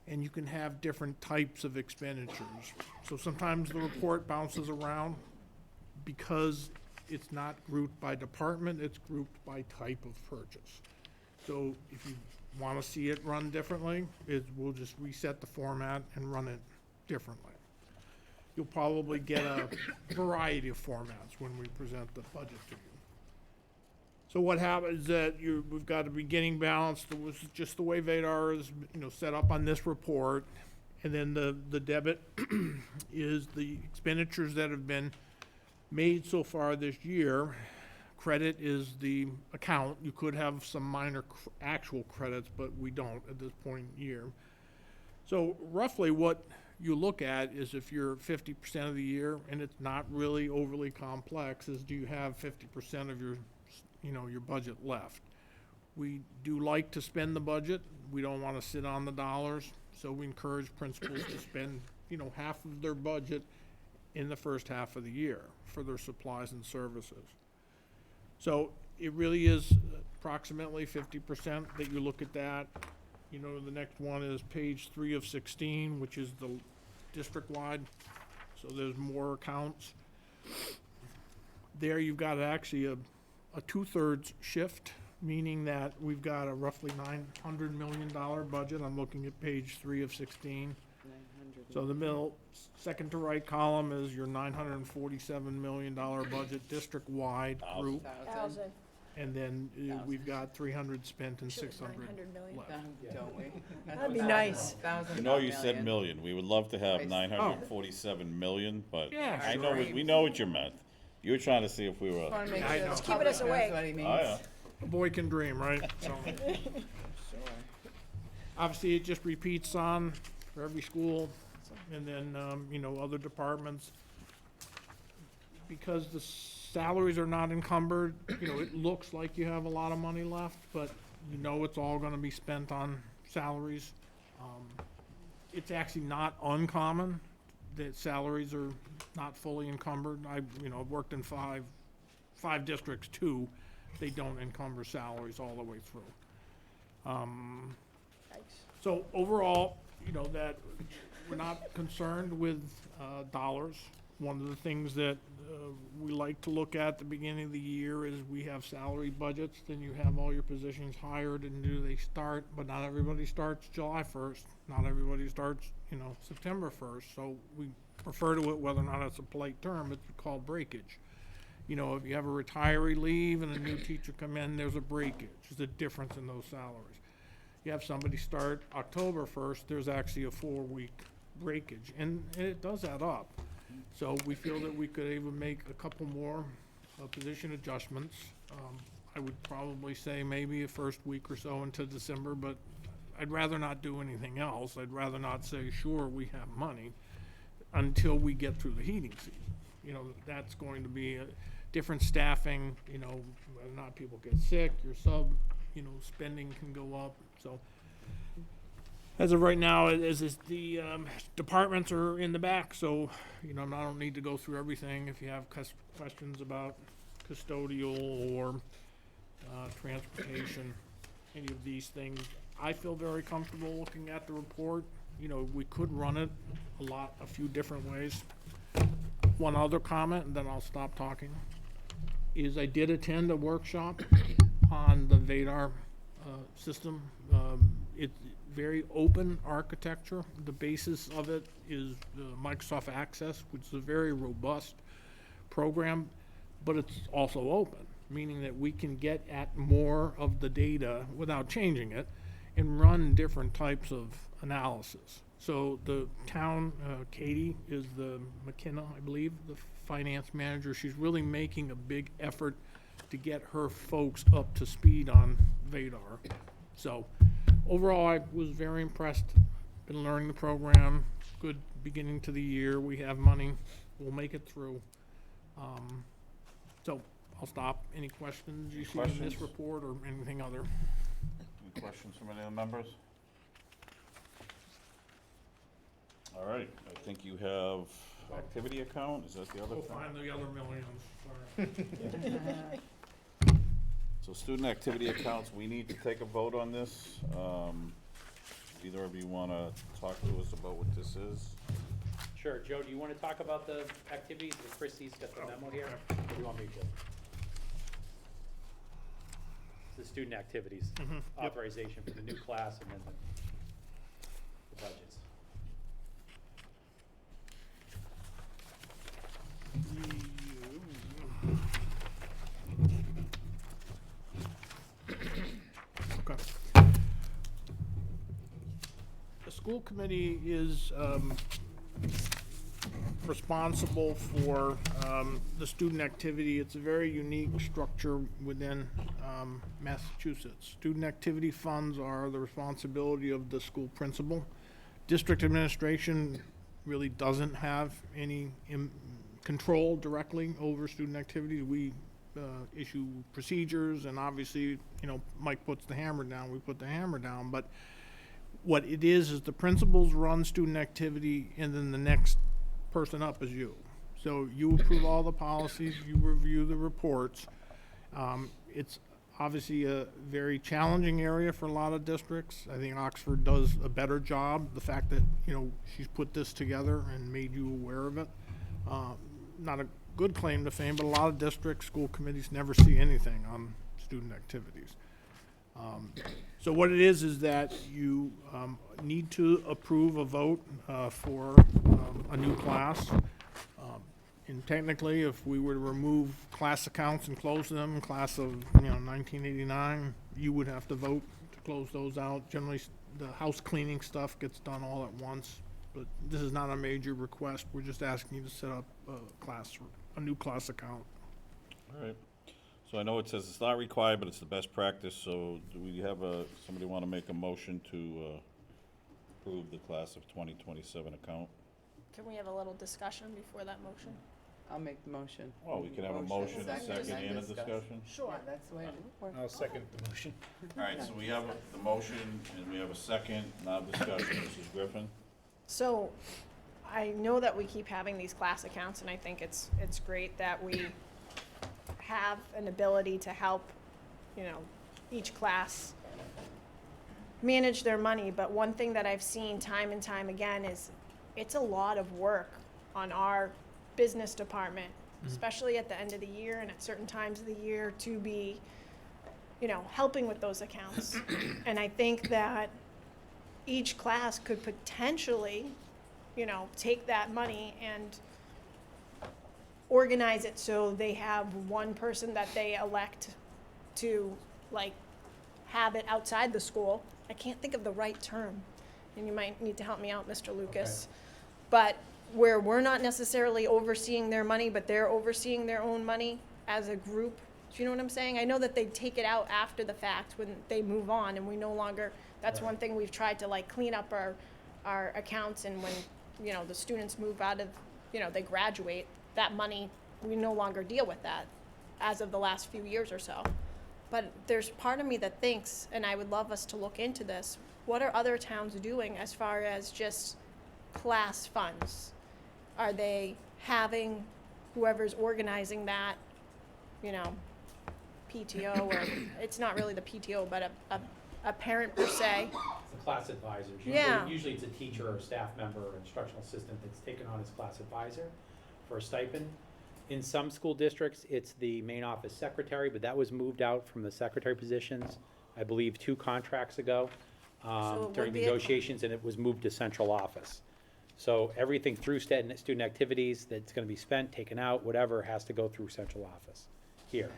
and you can have different types of expenditures. So sometimes the report bounces around because it's not grouped by department, it's grouped by type of purchase. So if you want to see it run differently, we'll just reset the format and run it differently. You'll probably get a variety of formats when we present the budget to you. So what happens is that we've got a beginning balance that was just the way Vadar is set up on this report, and then the debit is the expenditures that have been made so far this year. Credit is the account. You could have some minor actual credits, but we don't at this point in the year. So roughly what you look at is if you're 50% of the year, and it's not really overly complex, is do you have 50% of your, your budget left? We do like to spend the budget. We don't want to sit on the dollars, so we encourage principals to spend, half of their budget in the first half of the year for their supplies and services. So it really is approximately 50% that you look at that. The next one is page 3 of 16, which is the district-wide. So there's more accounts. There you've got actually a 2/3 shift, meaning that we've got a roughly $900 million budget. I'm looking at page 3 of 16. 900. So the middle, second to right column is your $947 million budget, district-wide group. 1,000. And then we've got 300 spent and Should have 600 900 million. left. Don't we? That'd be nice. You know, you said million. We would love to have 947 million, but Yeah, I sure. know, we know what you meant. You were trying to see if we were. Just wanna make I sure know. the Keeping us public knows awake. what he means. Oh, yeah. A boy can dream, right? So, Sure. obviously, it just repeats on for every school, and then, other departments. Because the salaries are not encumbered, it looks like you have a lot of money left, but it's all gonna be spent on salaries. It's actually not uncommon that salaries are not fully encumbered. I've worked in five districts too. They don't encumber salaries all the way through. So overall, that we're not concerned with dollars. One of the things that we like to look at the beginning of the year is we have salary budgets, then you have all your positions hired, and do they start, but not everybody starts July 1st. Not everybody starts, September 1st. So we refer to it, whether or not it's a polite term, it's called breakage. If you have a retiree leave and a new teacher come in, there's a breakage. There's a difference in those salaries. You have somebody start October 1st, there's actually a 4-week breakage, and it does add up. So we feel that we could even make a couple more position adjustments. I would probably say maybe a first week or so into December, but I'd rather not do anything else. I'd rather not say, sure, we have money, until we get through the heating season. That's going to be a different staffing, whether or not people get sick, your spending can go up, so. As of right now, the departments are in the back, so, I don't need to go through everything. If you have questions about custodial or transportation, any of these things, I feel very comfortable looking at the report. We could run it a few different ways. One other comment, and then I'll stop talking, is I did attend a workshop on the Vadar system. It's very open architecture. The basis of it is Microsoft Access, which is a very robust program, but it's also open, meaning that we can get at more of the data without changing it and run different types of analysis. So the town, Katie is the McKenna, I believe, the finance manager. She's really making a big effort to get her folks up to speed on Vadar. So overall, I was very impressed. Been learning the program. Good beginning to the year. We have money. We'll make it through. So I'll stop. Any questions you see in this Questions? report or anything other? Any questions from any of the members? All right, I think you have activity account, is that the other We'll thing? find the other millions. Sorry. So student activity accounts, we need to take a vote on this. Either of you wanna talk to us about what this is? Sure, Joe, do you want to talk about the activities? Christie's got the memo here. Or do you want me to? The student activities, authorization for the new class and then the budgets. Okay. The school committee is responsible for the student activity. It's a very unique structure within Massachusetts. Student activity funds are the responsibility of the school principal. District administration really doesn't have any control directly over student activity. We issue procedures, and obviously, Mike puts the hammer down, we put the hammer down, but what it is the principals run student activity, and then the next person up is you. So you approve all the policies, you review the reports. It's obviously a very challenging area for a lot of districts. I think Oxford does a better job. The fact that, she's put this together and made you aware of it. Not a good claim to fame, but a lot of districts, school committees never see anything on student activities. So what it is that you need to approve a vote for a new class. And technically, if we were to remove class accounts and close them, class of 1989, you would have to vote to close those out. Generally, the house cleaning stuff gets done all at once, but this is not a major request. We're just asking you to set up a new class account. All right. So I know it says it's not required, but it's the best practice, so do we have somebody want to make a motion to approve the class of 2027 account? Can we have a little discussion before that motion? I'll make the motion. Well, we can have a motion, a second, and a discussion. Sure. Yeah, that's the way it works. I'll second the motion. All right, so we have the motion, and we have a second, now discussion. Mrs. Griffin? So, I know that we keep having these class accounts, and I think it's great that we have an ability to help, each class manage their money. But one thing that I've seen time and time again is it's a lot of work on our business department, especially at the end of the year and at certain times of the year, to be, helping with those accounts. And I think that each class could potentially, take that money and organize it so they have one person that they elect to, have it outside the school. I can't think of the right term, and you might need to help me out, Mr. Lucas. But where we're not necessarily overseeing their money, but they're overseeing their own money as a group. Do you know what I'm saying? I know that they take it out after the fact when they move on, and we no longer, that's one thing we've tried to clean up our accounts, and when, the students move out of, they graduate, that money, we no longer deal with that as of the last few years or so. But there's part of me that thinks, and I would love us to look into this, what are other towns doing as far as just class funds? Are they having whoever's organizing that, PTO, or it's not really the PTO, but a parent per se? The class advisors. Yeah. Usually it's a teacher or staff member or instructional assistant that's taken on as class advisor for a stipend. In some school districts, it's the main office secretary, but that was moved out from the secretary positions, I believe, 2 contracts ago So it would during be a- negotiations, and it was moved to central office. So everything through student activities that's going to be spent, taken out, whatever, has to go through central office here.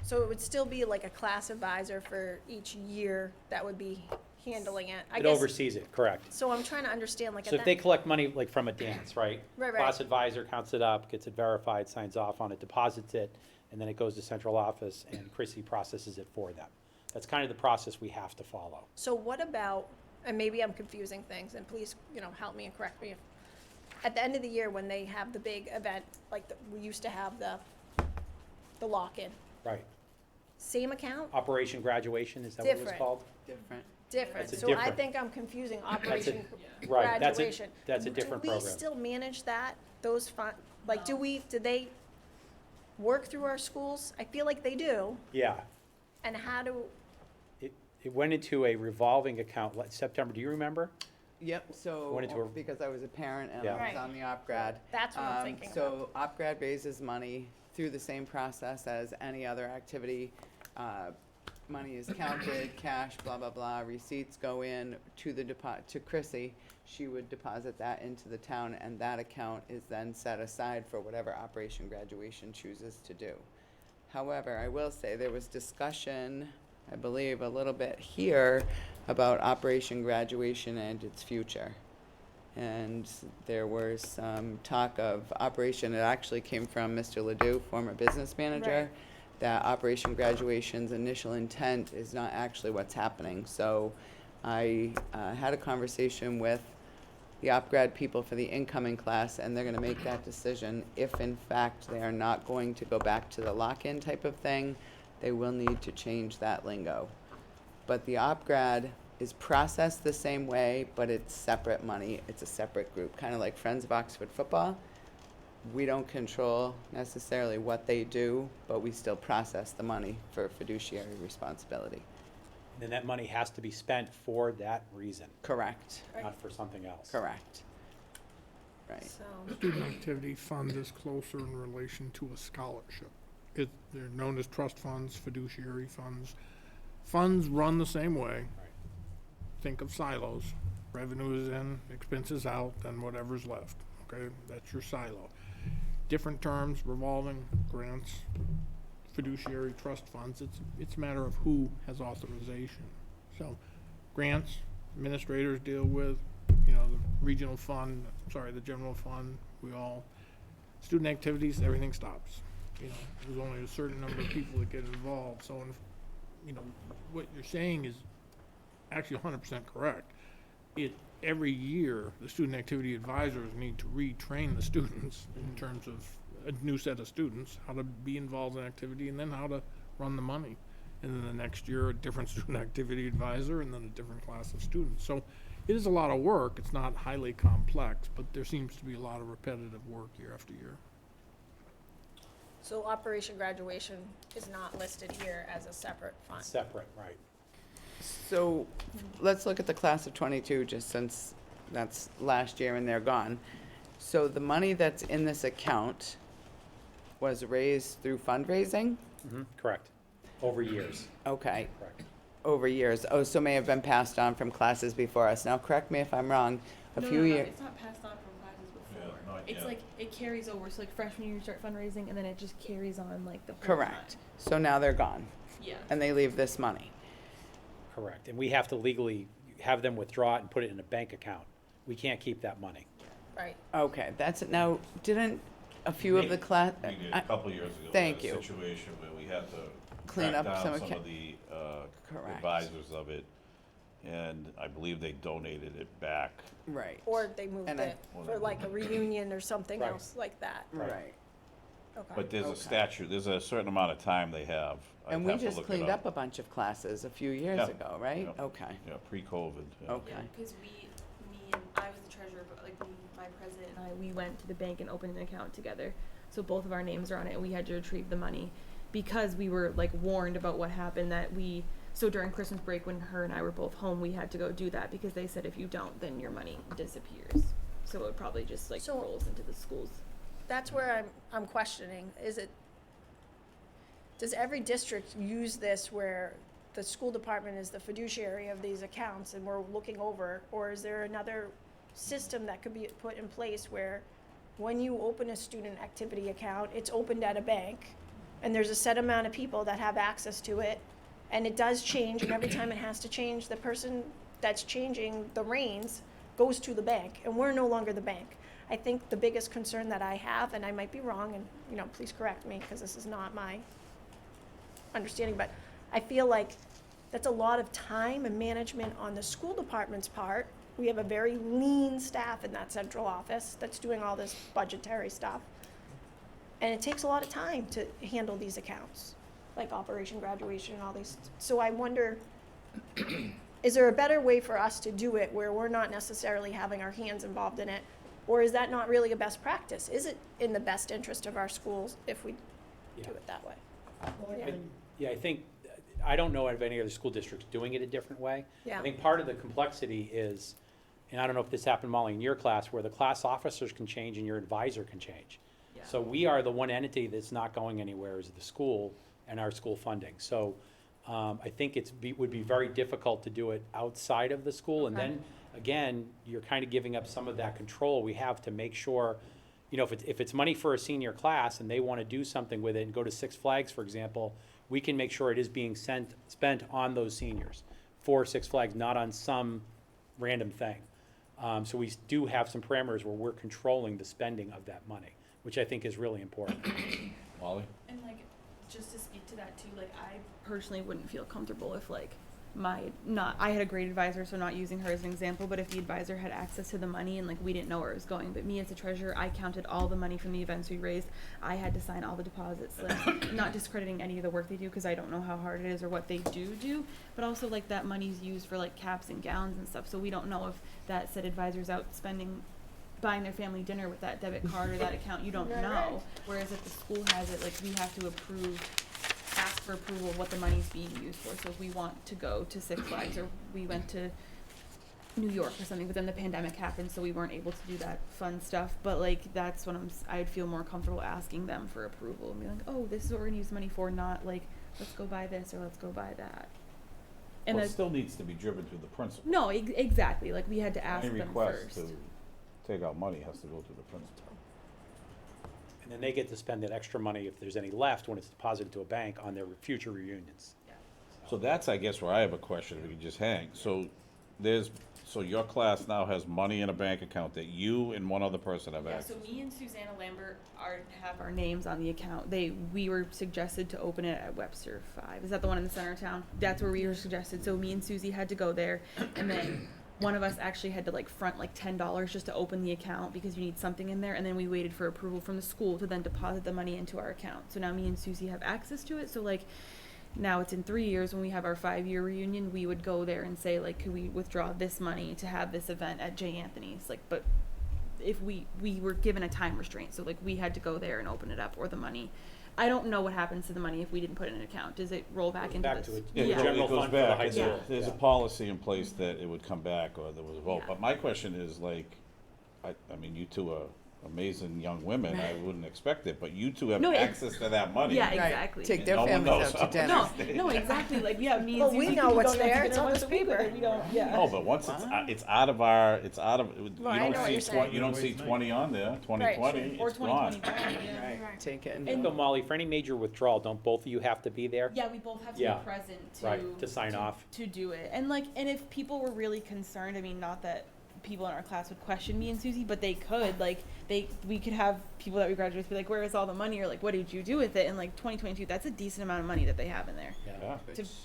So it would still be like a class advisor for each year that would be handling it. I It guess. oversees it, correct. So I'm trying to understand, So if they collect money like from a dance, right? Right. Class advisor counts it up, gets it verified, signs off on it, deposits it, and then it goes to central office, and Chrissy processes it for them. That's kind of the process we have to follow. So what about, and maybe I'm confusing things, and please, help me and correct me if, at the end of the year when they have the big event, we used to have the lock-in, Right. same account? Operation graduation, is that what it was Different. called? Different. Different, That's a so I different- think I'm confusing Operation Right, Graduation. that's a different Do we program. still manage that, those do they work through our schools? I feel like they do, Yeah. and how do, It went into a revolving account, September, do you remember? Yep, so, Went into a- because I was a parent and Yeah. I was Right. on the OpGrad. That's what I'm thinking So OpGrad raises money through the same process as any other activity. Money is counted, cash, blah, blah, blah, receipts go in to to Chrissy. She would deposit that into the town, and that account is then set aside for whatever Operation Graduation chooses to do. However, I will say there was discussion, I believe, a little bit here about Operation Graduation and its future. And there was some talk of Operation, it actually came from Mr. Ledoux, former business manager, that Operation Graduation's initial intent is not actually what's happening. So I had a conversation with the OpGrad people for the incoming class, and they're gonna make that decision. If in fact they are not going to go back to the lock-in type of thing, they will need to change that lingo. But the OpGrad is processed the same way, but it's separate money. It's a separate group, kind of like Friends of Oxford Football. We don't control necessarily what they do, but we still process the money for fiduciary responsibility. Then that money has to be spent for that reason, Correct, not for something else. correct. Right. So, Student activity fund is closer in relation to a scholarship. They're known as trust funds, fiduciary funds. Funds run the same way. Think of silos. Revenue is in, expenses out, then whatever's left. Okay, that's your silo. Different terms, revolving, grants, fiduciary trust funds. It's a matter of who has authorization. So, grants, administrators deal with, the regional fund, the general fund, student activities, everything stops. There's only a certain number of people that get involved, so, what you're saying is actually 100% correct. Every year, the student activity advisors need to retrain the students in terms of a new set of students, how to be involved in activity, and then how to run the money. And then the next year, a different student activity advisor, and then a different class of students. So it is a lot of work. It's not highly complex, but there seems to be a lot of repetitive work year after year. So Operation Graduation is not listed here as a separate fund. Separate, right. So let's look at the class of '22, just since that's last year and they're gone. So the money that's in this account was raised through fundraising? Correct. Over years, Okay, correct. over years. Oh, so may have been passed on from classes before us. Now, correct me if I'm wrong, a few years. It's not passed on from classes before. not It's yet. like, it carries over, so like freshman year you start fundraising, and then it just carries on like the whole Correct. time. So now they're gone, Yeah. and they leave this money. Correct. And we have to legally have them withdraw it and put it in a bank account. We can't keep that money. Right. Okay, that's, now, didn't a few of the class, We did a couple years ago. thank we had you. a situation where we had to Clean track up some down some acca- of the Correct. advisors of it, and I believe they donated it back. right, Or they moved And I- it for like a reunion or something Right. else like that. right. Okay. But there's a Okay. statute, there's a certain amount of time they have. I'd And we have to just look it cleaned up a bunch of classes a few years Yeah. ago, right? Yeah. Okay, Yeah, pre-COVID. yeah. okay. Yeah, because me and I was the treasurer, but like my president and I, we went to the bank and opened an account together. So both of our names are on it, and we had to retrieve the money because we were like warned about what happened so during Christmas break when her and I were both home, we had to go do that because they said if you don't, then your money disappears. So it probably just like So- rolls into the schools. That's where I'm questioning, does every district use this where the school department is the fiduciary of these accounts and we're looking over, or is there another system that could be put in place where when you open a student activity account, it's opened at a bank, and there's a set amount of people that have access to it, and it does change, and every time it has to change, the person that's changing the reins goes to the bank, and we're no longer the bank. I think the biggest concern that I have, and I might be wrong, and please correct me, because this is not my understanding, but I feel like that's a lot of time and management on the school department's part. We have a very lean staff in that central office that's doing all this budgetary stuff. And it takes a lot of time to handle these accounts, like Operation Graduation and all these. So I wonder, is there a better way for us to do it where we're not necessarily having our hands involved in it? Or is that not really a best practice? Is it in the best interest of our schools if we do it that way? Yeah, I think, I don't know of any other school districts doing it a different way. Yeah. I think part of the complexity is, and I don't know if this happened, Molly, in your class, where the class officers can change and your advisor can change. So we are the one entity that's not going anywhere is the school and our school funding. So I think would be very difficult to do it outside of the school. And then, again, you're kind of giving up some of that control we have to make sure, if it's money for a senior class and they want to do something with it and go to Six Flags, for example, we can make sure it is being spent on those seniors for Six Flags, not on some random thing. So we do have some parameters where we're controlling the spending of that money, which I think is really important. Wally? And like, just to speak to that too, like I personally wouldn't feel comfortable if like I had a great advisor, so not using her as an example, but if the advisor had access to the money and like we didn't know where it was going, but me as a treasurer, I counted all the money from the events we raised. I had to sign all the deposit slips, not discrediting any of the work they do because I don't know how hard it is or what they do, but also like that money's used for like caps and gowns and stuff, so we don't know if that said advisor's out buying their family dinner with that debit card or that account, you don't know. Whereas if the school has it, like we have to ask for approval of what the money's being used for. So if we want to go to Six Flags or we went to New York or something, but then the pandemic happened, so we weren't able to do that fun stuff. But like that's when I'd feel more comfortable asking them for approval and be like, oh, this is what we're gonna use the money for, not like let's go buy this or let's go buy that. And Well, it still needs to be driven through the principal. no, exactly. Like we had to ask Any them request first. to take out money has to go through the principal. And then they get to spend that extra money, if there's any left, when it's deposited to a bank on their future reunions. So that's, I guess, where I have a question, we can just hang. So your class now has money in a bank account that you and one other person have Yeah, access so to? me and Susanna Lambert have our names on the account. We were suggested to open it at Webster 5. Is that the one in the center of town? That's where we were suggested. So me and Susie had to go there, and then one of us actually had to like front like $10 just to open the account because you need something in there, and then we waited for approval from the school to then deposit the money into our account. So now me and Susie have access to it. So like now it's in 3 years when we have our 5-year reunion, we would go there and say like, could we withdraw this money to have this event at J. Anthony's? Like, but if we were given a time restraint, so like we had to go there and open it up, or the money. I don't know what happens to the money if we didn't put it in an account. Does it roll back into Back this? to it. Yeah, The it general goes fund for the back. high school. There's a Yeah. policy in place that it would come back or there was a vote. Yeah. But my question is like, I mean, you two are amazing young women. I wouldn't expect it, but you two have No, it- access to that money. Yeah, Right. exactly. Take their No one families knows out to how dinner. No, exactly. Like, yeah, me and Well, Susie we could know be what's going out to there. It's dinner on once the a week with paper. it. We don't, yeah. No, but once it's out of our, you I know what don't you're see saying. you don't see 20 on there, 2020, Or it's gone. 2020, yeah. Right, take it So and Molly, for any major withdrawal, don't both of you have to be there? Yeah, we both have to Yeah. be present to Right, to sign off. to do it. And like, and if people were really concerned, I mean, not that people in our class would question me and Susie, but they could, like, we could have people that we graduate with be like, where is all the money? Or like, what did you do with it? And like 2022, that's a decent amount of money that they have in there Yeah.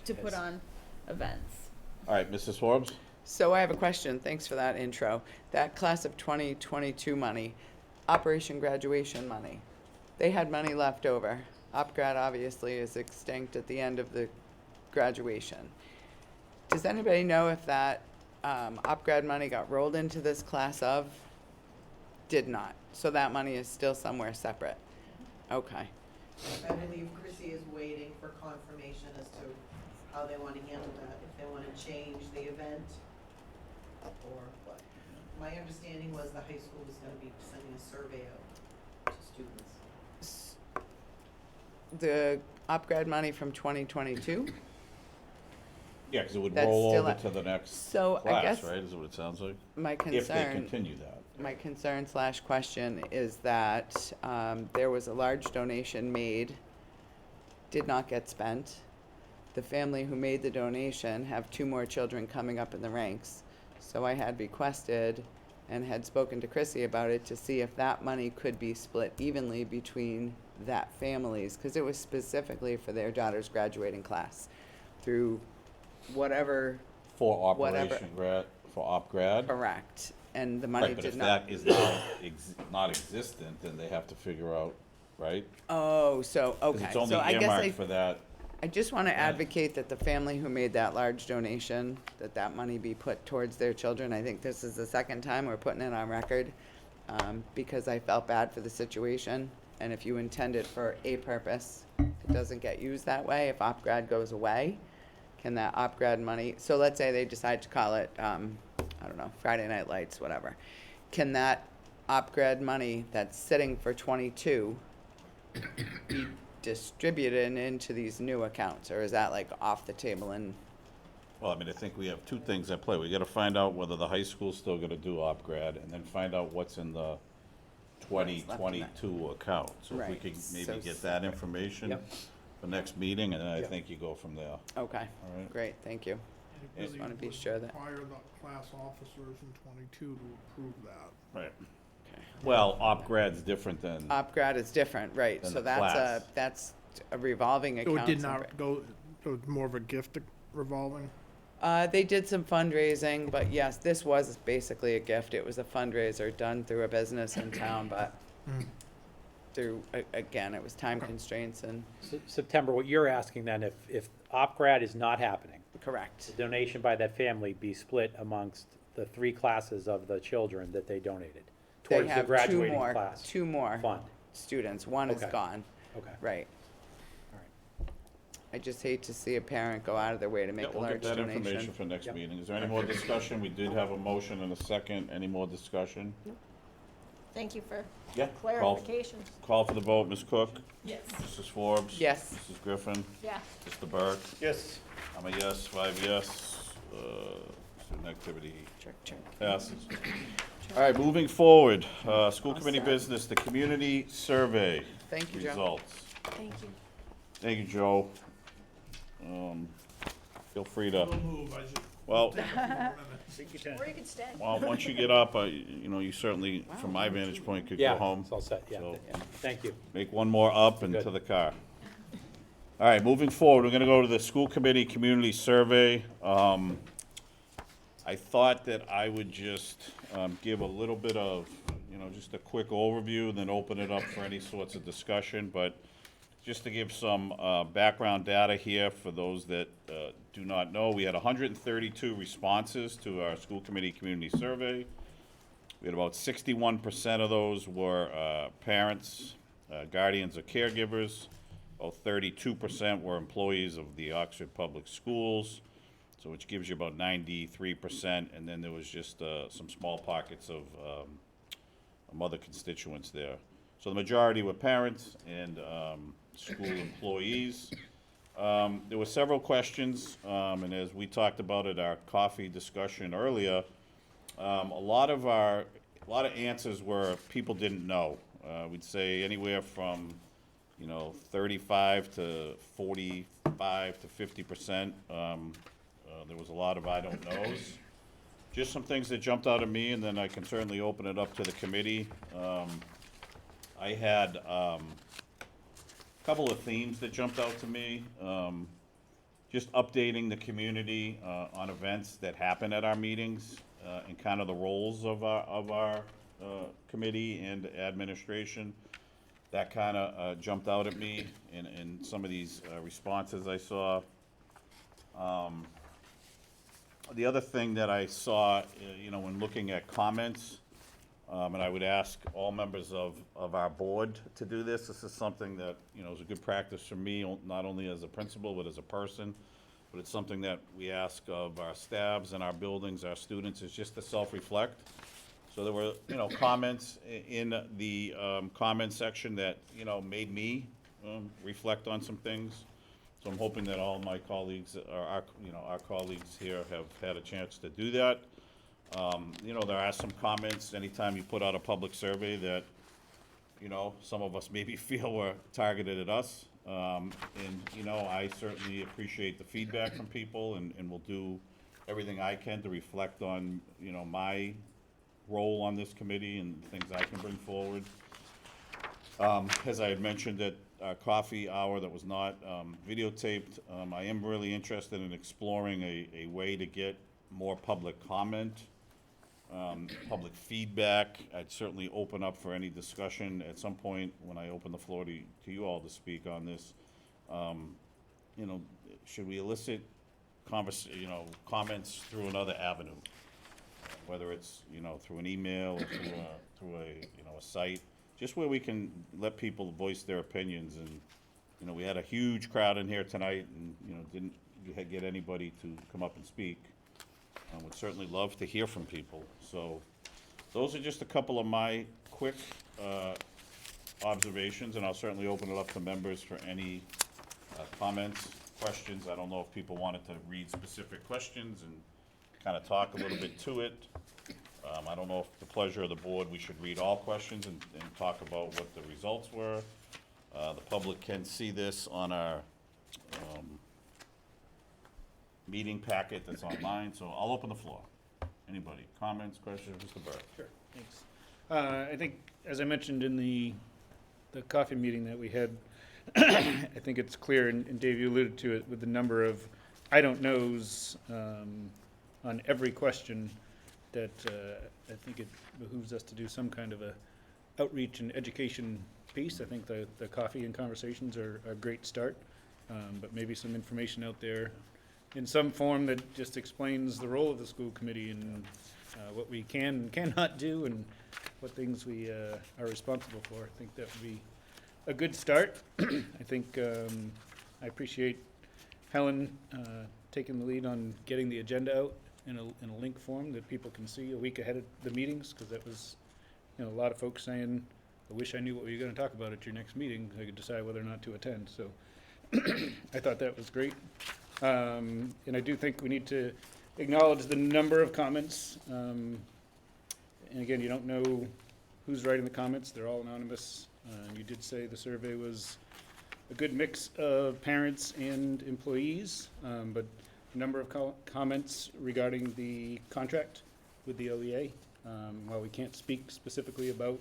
to put on events. All right, Mrs. Forbes? So I have a question. Thanks for that intro. That class of 2022 money, Operation Graduation money, they had money left over. OpGrad obviously is extinct at the end of the graduation. Does anybody know if that OpGrad money got rolled into this class of? Did not. So that money is still somewhere separate. Okay. I believe Chrissy is waiting for confirmation as to how they want to handle that, if they want to change the event or what. My understanding was the high school was gonna be sending a survey out to students. The OpGrad money from 2022? Yeah, because it would That's roll still over a- to the next So I class, guess right, is what it sounds like? my If they concern, continue that. my concern / question is that there was a large donation made, did not get spent. The family who made the donation have 2 more children coming up in the ranks. So I had requested and had spoken to Chrissy about it to see if that money could be split evenly between that families, because it was specifically for their daughter's graduating class through whatever For Whatever. Operation Grad, for OpGrad? correct. And the money Right, but did if not. that is now not existent, then they have to figure out, right? Oh, so, 'Cause okay. it's only So I guess earmarked for that. I just want to advocate that the family who made that large donation, that money be put towards their children. I think this is the second time we're putting it on record, because I felt bad for the situation. And if you intend it for a purpose, it doesn't get used that way. If OpGrad goes away, can that OpGrad money, so let's say they decide to call it, I don't know, Friday Night Lights, whatever. Can that OpGrad money that's sitting for 22 be distributed into these new accounts, or is that like off the table and? Well, I mean, I think we have 2 things at play. We gotta find out whether the high school's still gonna do OpGrad, and then find out what's in the What's left in that. 2022 account. So if we Right. could maybe So get that information Yep. for next meeting, and then I Yep. think you go from there. Okay, All right. great, thank you. It Just really wanna be would sure that- require the class officers in 22 to approve that. Right. Well, op grad's different than, OpGrad is different, right, Than so the that's class. that's a revolving So account. it did separate. not go, it was more of a gift revolving? They did some fundraising, but yes, this was basically a gift. It was a fundraiser done through a business in town, but through, again, it was time constraints and, September, what you're asking then, if OpGrad is not happening, correct. the donation by that family be split amongst the 3 classes of the children that they donated They towards the have graduating class two more fund? students. One is Okay. gone, Okay. right. All right. I just hate to see a parent go out of their way to yeah, make a we'll large get that information donation. for next Yep. meeting. Is there any more discussion? We did have a motion and a second. Any more discussion? Thank you for Yeah. clarification. Call for the vote, Ms. Cook? Yes. Mrs. Forbes? Yes. Mrs. Griffin? Yeah. Mr. Burke? Yes. I'm a yes, 5 yes. Student activity Check, check. passes. All right, moving forward, school committee business, the community survey Thank you, Joe. results. Thank you. Thank you, Joe. Feel free to, Don't move, I just. well, take a few more minutes. Or you could stay. well, once you get up, you certainly, from my vantage point, could go Yeah, home. it's all set, yeah. So- Thank you. Make one more up and Good. to the car. All right, moving forward, we're gonna go to the school committee community survey. I thought that I would just give a little bit of, just a quick overview, and then open it up for any sorts of discussion. But just to give some background data here for those that do not know, we had 132 responses to our school committee community survey. We had about 61% of those were parents, guardians, or caregivers. About 32% were employees of the Oxford Public Schools, so which gives you about 93%, and then there was just some small pockets of other constituents there. So the majority were parents and school employees. There were several questions, and as we talked about at our coffee discussion earlier, a lot of answers were people didn't know. We'd say anywhere from 35 to 45 to 50%. There was a lot of I don't knows. Just some things that jumped out at me, and then I can certainly open it up to the committee. I had a couple of themes that jumped out to me. Just updating the community on events that happen at our meetings and kind of the roles of our committee and administration. That kind of jumped out at me in some of these responses I saw. The other thing that I saw, when looking at comments, and I would ask all members of our board to do this. This is something that, is a good practice for me, not only as a principal, but as a person. But it's something that we ask of our staffs and our buildings, our students, is just to self-reflect. So there were, comments in the comment section that, made me reflect on some things. So I'm hoping that all my colleagues, or our colleagues here have had a chance to do that. There are some comments anytime you put out a public survey that, some of us maybe feel were targeted at us. And I certainly appreciate the feedback from people and will do everything I can to reflect on, my role on this committee and things I can bring forward. As I had mentioned at our coffee hour that was not videotaped, I am really interested in exploring a way to get more public comment, public feedback. I'd certainly open up for any discussion at some point when I open the floor to you all to speak on this. Should we elicit comments through another avenue? Whether it's, through an email or through a site, just where we can let people voice their opinions. And, we had a huge crowd in here tonight and, didn't get anybody to come up and speak. Would certainly love to hear from people. So those are just a couple of my quick observations, and I'll certainly open it up to members for any comments, questions. I don't know if people wanted to read specific questions and kind of talk a little bit to it. I don't know if the pleasure of the board, we should read all questions and talk about what the results were. The public can see this on our meeting packet that's online, so I'll open the floor. Anybody, comments, questions, Mr. Burke? Sure, thanks. I think, as I mentioned in the coffee meeting that we had, I think it's clear, and Dave, you alluded to it, with the number of I don't knows on every question, that I think it behooves us to do some kind of a outreach and education piece. I think the coffee and conversations are a great start, but maybe some information out there in some form that just explains the role of the school committee and what we can and cannot do and what things we are responsible for. I think that would be a good start. I think I appreciate Helen taking the lead on getting the agenda out in a link form that people can see a week ahead of the meetings, because that was, a lot of folks saying, I wish I knew what we were going to talk about at your next meeting, so I could decide whether or not to attend. So I thought that was great. And I do think we need to acknowledge the number of comments. And again, you don't know who's writing the comments. They're all anonymous. You did say the survey was a good mix of parents and employees, but a number of comments regarding the contract with the OEA. While we can't speak specifically about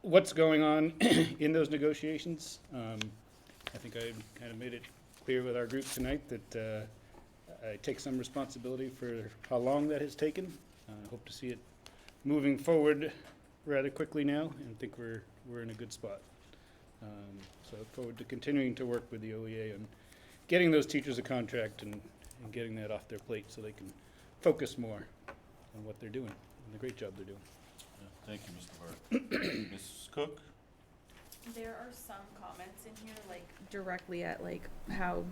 what's going on in those negotiations, I think I kind of made it clear with our group tonight that I take some responsibility for how long that has taken. I hope to see it moving forward rather quickly now, and think we're in a good spot. So I look forward to continuing to work with the OEA on getting those teachers a contract and getting that off their plate so they can focus more on what they're doing and the great job they're doing. Thank you, Mr. Burke. Ms. Cook? There are some comments in here, like directly at like how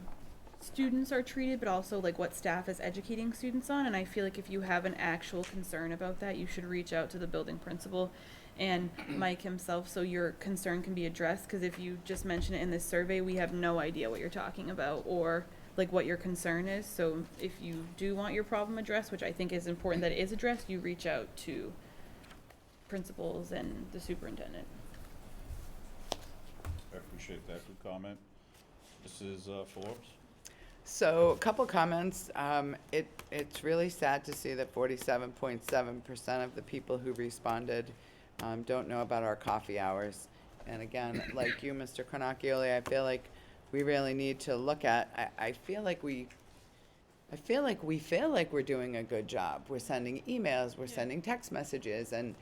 students are treated, but also like what staff is educating students on. And I feel like if you have an actual concern about that, you should reach out to the building principal and Mike himself, so your concern can be addressed. Because if you just mention it in this survey, we have no idea what you're talking about or like what your concern is. So if you do want your problem addressed, which I think is important that it is addressed, you reach out to principals and the superintendent. I appreciate that. Good comment. Mrs. Forbes? So, a couple comments. It's really sad to see that 47.7% of the people who responded don't know about our coffee hours. And again, like you, Mr. Carnacchioli, I feel like we really need to look at, I feel like we feel like we're doing a good job. We're sending emails, we're sending text messages, and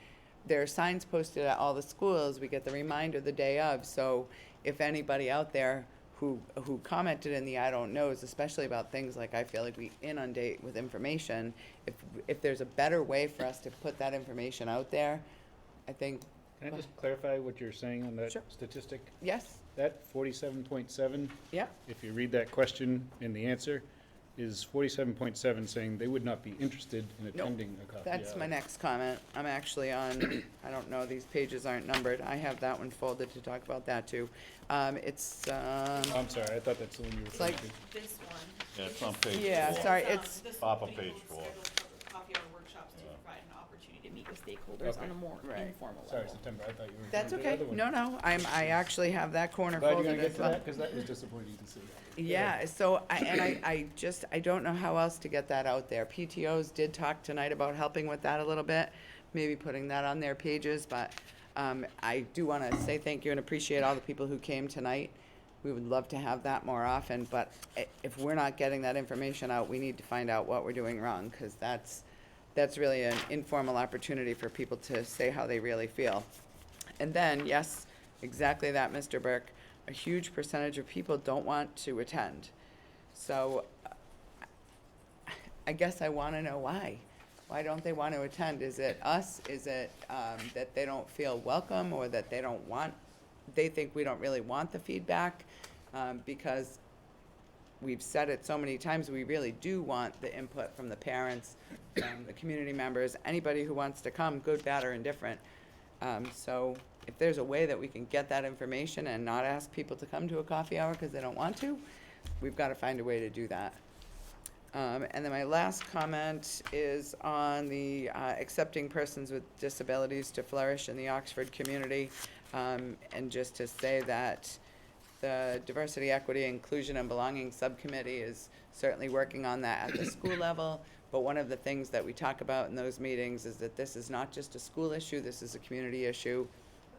there are signs posted at all the schools. We get the reminder the day of. So if anybody out there who commented in the I don't knows, especially about things like I feel like we inundate with information, if there's a better way for us to put that information out there, I think. Can I just clarify what you're saying on that Sure. statistic? Yes. That 47.7, Yeah. if you read that question and the answer, is 47.7 saying they would not be interested in attending a coffee That's hour. my next comment. I'm actually on, I don't know, these pages aren't numbered. I have that one folded to talk about that too. It's, I'm sorry, I thought that's the one you were It's like- referring to. This one. Yeah, it's on page Yeah, 4. sorry, it's, Top of page 4. Coffee hour workshops to Yeah. provide an opportunity to meet with stakeholders Okay. on a more Right. informal level. Sorry, September, I thought you were that's referring to okay. the other one. No, I actually have that corner Glad you're folded gonna get as to well. that, because that was disappointing to see. Yeah, so I don't know how else to get that out there. PTOs did talk tonight about helping with that a little bit, maybe putting that on their pages, but I do want to say thank you and appreciate all the people who came tonight. We would love to have that more often, but if we're not getting that information out, we need to find out what we're doing wrong, because that's really an informal opportunity for people to say how they really feel. And then, yes, exactly that, Mr. Burke. A huge percentage of people don't want to attend. So I guess I want to know why. Why don't they want to attend? Is it us? Is it that they don't feel welcome, or that they think we don't really want the feedback? Because we've said it so many times, we really do want the input from the parents, the community members, anybody who wants to come, good, bad, or indifferent. So if there's a way that we can get that information and not ask people to come to a coffee hour because they don't want to, we've got to find a way to do that. And then my last comment is on the accepting persons with disabilities to flourish in the Oxford community. And just to say that The Diversity, Equity, Inclusion, and Belonging Subcommittee is certainly working on that at the school level. But one of the things that we talk about in those meetings is that this is not just a school issue, this is a community issue.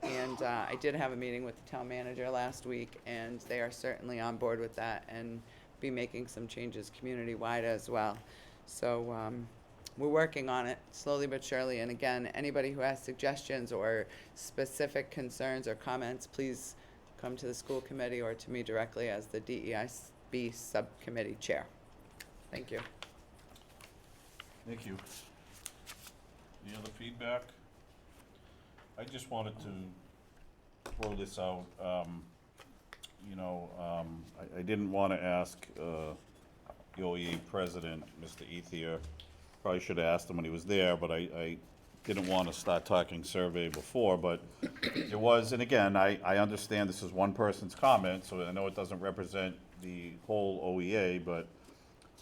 And I did have a meeting with the town manager last week, and they are certainly on board with that and be making some changes community-wide as well. So we're working on it slowly but surely. And again, anybody who has suggestions or specific concerns or comments, please come to the school committee or to me directly as the DEIB subcommittee chair. Thank you. Thank you. Any other feedback? I just wanted to throw this out. I didn't want to ask the OEA president, Mr. Ethier. Probably should have asked him when he was there, but I didn't want to start talking survey before, but there was, and again, I understand this is one person's comment, so I know it doesn't represent the whole OEA, but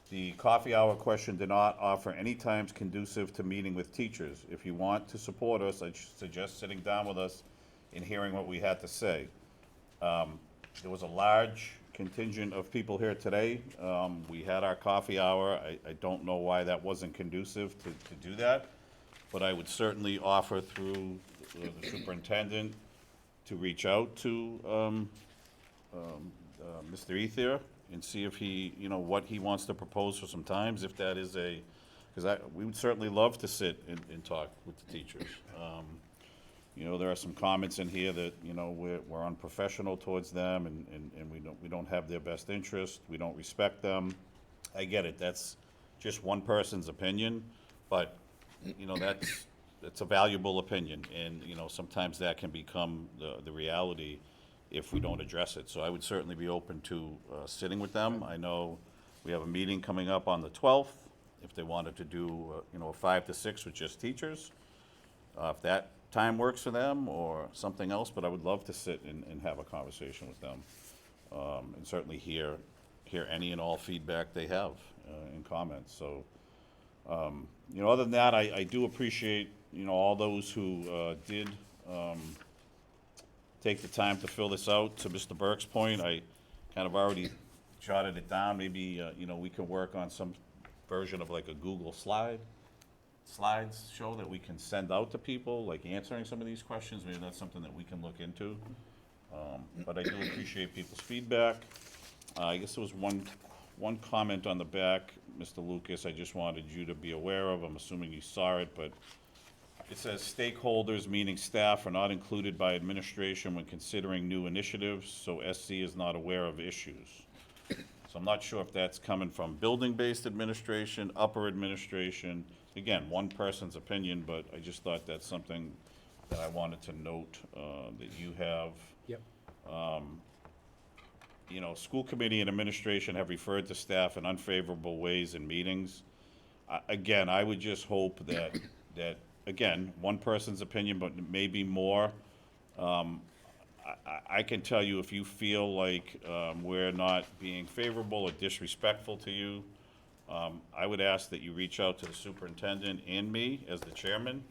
the coffee hour question did not offer any times conducive to meeting with teachers. If you want to support us, I suggest sitting down with us and hearing what we had to say. There was a large contingent of people here today. We had our coffee hour. I don't know why that wasn't conducive to do that, but I would certainly offer through the superintendent to reach out to Mr. Ethier and see if he, what he wants to propose for some times, if that is because we would certainly love to sit and talk with the teachers. There are some comments in here that, we're unprofessional towards them and we don't have their best interest, we don't respect them. I get it, that's just one person's opinion, but, that's a valuable opinion, and, sometimes that can become the reality if we don't address it. So I would certainly be open to sitting with them. I know we have a meeting coming up on the 12th, if they wanted to do, a 5 to 6 with just teachers. If that time works for them or something else, but I would love to sit and have a conversation with them. And certainly hear any and all feedback they have in comments. So, other than that, I do appreciate, all those who did take the time to fill this out. To Mr. Burke's point, I kind of already jotted it down. Maybe, we can work on some version of like a Google slides show that we can send out to people, like answering some of these questions. Maybe that's something that we can look into. But I do appreciate people's feedback. I guess there was one comment on the back, Mr. Lucas, I just wanted you to be aware of. I'm assuming you saw it, but it says stakeholders, meaning staff, are not included by administration when considering new initiatives, so SC is not aware of issues. So I'm not sure if that's coming from building-based administration, upper administration. Again, one person's opinion, but I just thought that's something that I wanted to note that you have. Yep. School committee and administration have referred to staff in unfavorable ways in meetings. Again, I would just hope that again, one person's opinion, but maybe more. I can tell you if you feel like we're not being favorable or disrespectful to you, I would ask that you reach out to the superintendent and me as the chairman.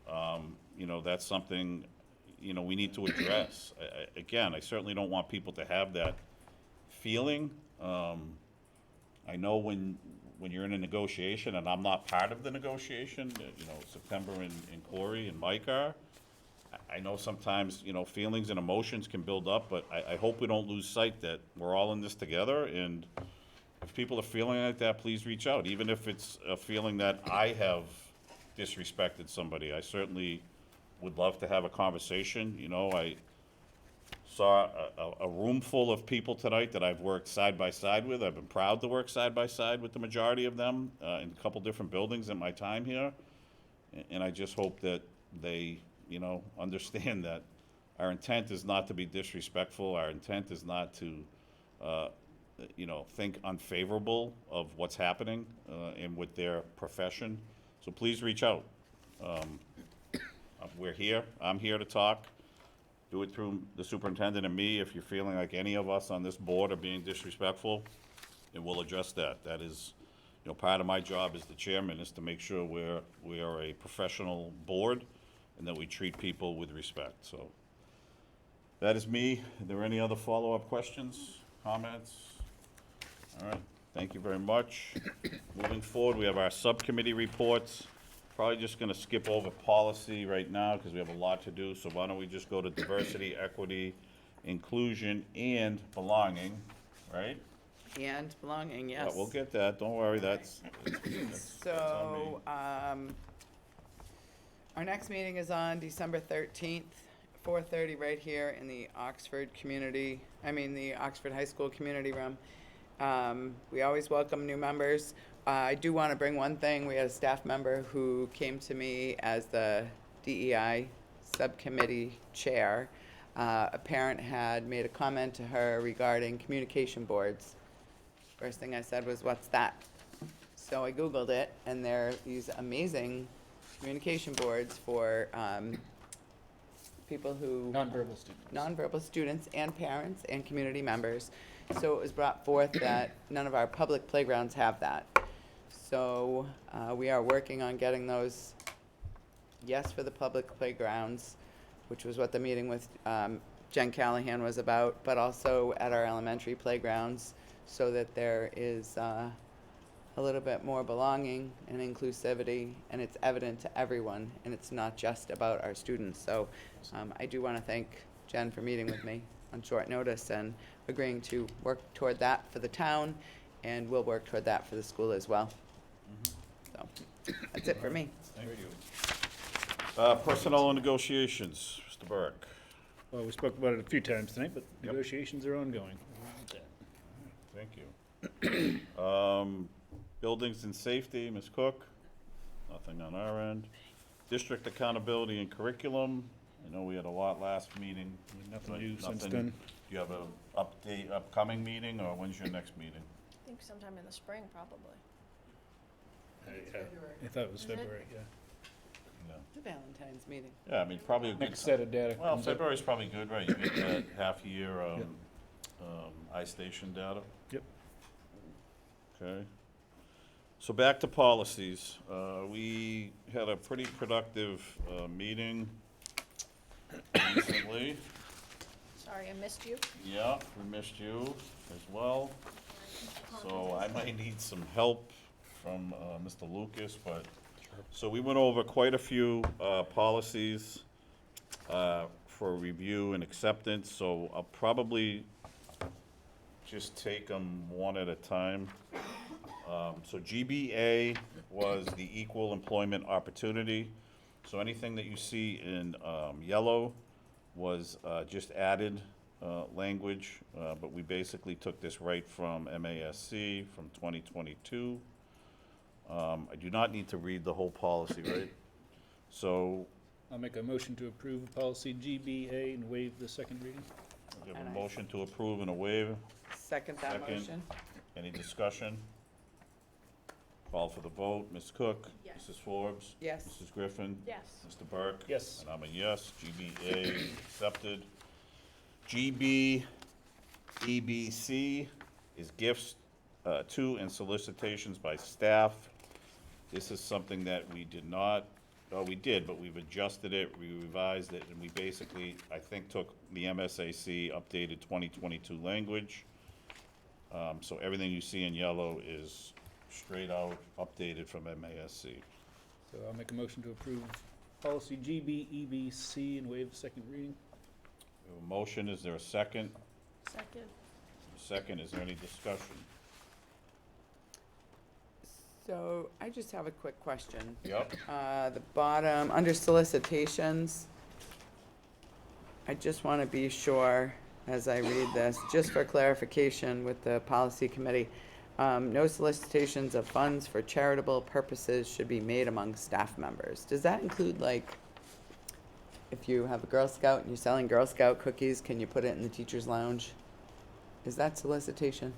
That's something, we need to address. Again, I certainly don't want people to have that feeling. I know when you're in a negotiation, and I'm not part of the negotiation, September and Corey and Mike are, I know sometimes, feelings and emotions can build up, but I hope we don't lose sight that we're all in this together, and if people are feeling like that, please reach out. Even if it's a feeling that I have disrespected somebody, I certainly would love to have a conversation. I saw a room full of people tonight that I've worked side by side with. I've been proud to work side by side with the majority of them in a couple different buildings in my time here. And I just hope that they, understand that our intent is not to be disrespectful. Our intent is not to, think unfavorable of what's happening and with their profession. So please reach out. We're here. I'm here to talk. Do it through the superintendent and me if you're feeling like any of us on this board are being disrespectful, and we'll address that. That is, part of my job as the chairman is to make sure we are a professional board and that we treat people with respect. So That is me. Are there any other follow-up questions, comments? All right, thank you very much. Moving forward, we have our subcommittee reports. Probably just gonna skip over policy right now, because we have a lot to do, so why don't we just go to diversity, equity, inclusion, and belonging, right? And belonging, yes. We'll get that, don't worry, that's on me. So, our next meeting is on December 13th, 4:30, right here in the Oxford High School Community Room. We always welcome new members. I do want to bring one thing. We had a staff member who came to me as the DEI subcommittee chair. A parent had made a comment to her regarding communication boards. First thing I said was, "What's that?" So I Googled it, and there are these amazing communication boards for people who... Nonverbal students. Nonverbal students and parents and community members. So it was brought forth that none of our public playgrounds have that. So we are working on getting those, yes, for the public playgrounds, which was what the meeting with Jen Callahan was about, but also at our elementary playgrounds, so that there is a little bit more belonging and inclusivity, and it's evident to everyone, and it's not just about our students. So I do want to thank Jen for meeting with me on short notice and agreeing to work toward that for the town, and we'll work toward that for the school as well. So that's it for me. Thank you. Personnel and negotiations, Mr. Burke. Well, we spoke about it a few times tonight, but Yep. negotiations are ongoing. Thank you. Buildings and safety, Ms. Cook. Nothing on our end. District accountability and curriculum. I know we had a lot last meeting. Nothing but new since nothing- then. Do you have a upcoming meeting, or when's your next meeting? I think sometime in the spring, probably. I thought it was Is it? February, yeah. Yeah. The Valentine's meeting. Yeah, I mean, probably a good. Next set of data. Well, comes up. February's probably good, right? You get that half-year, iStation data. Yep. Okay. So back to policies. We had a pretty productive, meeting recently. Sorry, I missed you. Yeah, we missed you as well. So I might need some help from, Mr. Lucas, but, so we went over quite a few, policies, for review and acceptance, so I'll probably just take them one at a time. So GBA was the equal employment opportunity. So anything that you see in yellow was just added language, but we basically took this right from MASC from 2022. I do not need to read the whole policy, right? So I'll make a motion to approve policy GBA and waive the second reading. we have And a I- motion to approve and a waive. Second that Second. motion. Any discussion? Call for the vote. Ms. Cook? Yes. Mrs. Forbes? Yes. Mrs. Griffin? Yes. Mr. Burke? Yes. And I'm a yes. GBA accepted. GB, EBC is gifts to and solicitations by staff. This is something that we did not, we did, but we've adjusted it, we revised it, and we basically, I think, took the MSAC updated 2022 language. So everything you see in yellow is straight out updated from MASC. So I'll make a motion to approve policy GBEBC and waive the second reading. We have a motion, is there a second? Second. Second, is there any discussion? So I just have a quick question. Yep. The bottom, under solicitations, I just want to be sure as I read this, just for clarification with the policy committee, no solicitations of funds for charitable purposes should be made among staff members. Does that include, like, if you have a Girl Scout and you're selling Girl Scout cookies, can you put it in the teacher's lounge? Is that solicitation?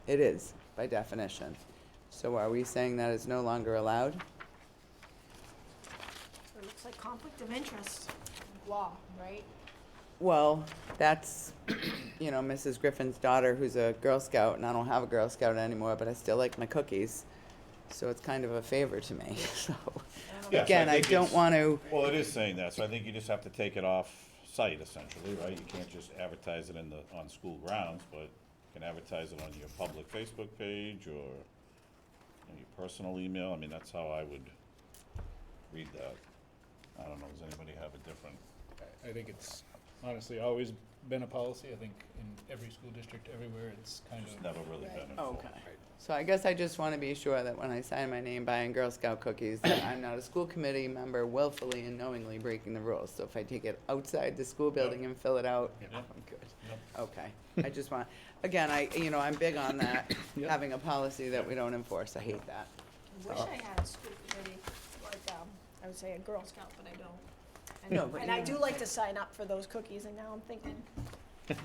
It is, by definition. So are we saying that is no longer allowed? It looks like conflict of interest law, right? Well, that's, you know, Mrs. Griffin's daughter who's a Girl Scout, and I don't have a Girl Scout anymore, but I still like my cookies. So it's kind of a favor to me, so. Yes, Again, I think don't it's- want to, Well, it is saying that, so I think you just have to take it off site essentially, right? You can't just advertise it on school grounds, but you can advertise it on your public Facebook page or your personal email. I mean, that's how I would read that. I don't know, does anybody have a different? I think it's honestly always been a policy. I think in every school district, everywhere, it's kind It's of. never really been enforced. okay. So I guess I just want to be sure that when I sign my name buying Girl Scout cookies, that I'm not a school committee member willfully and knowingly breaking the rules. So if I take it outside the school building and fill it out, Yep. I'm good. Okay. I just want, again, I'm big on that, Yep. having a policy that we don't enforce. I hate that. I wish I had a school committee, like, I would say a Girl Scout, but I don't. And- No, but And you I do know. like to sign up for those cookies, and now I'm thinking,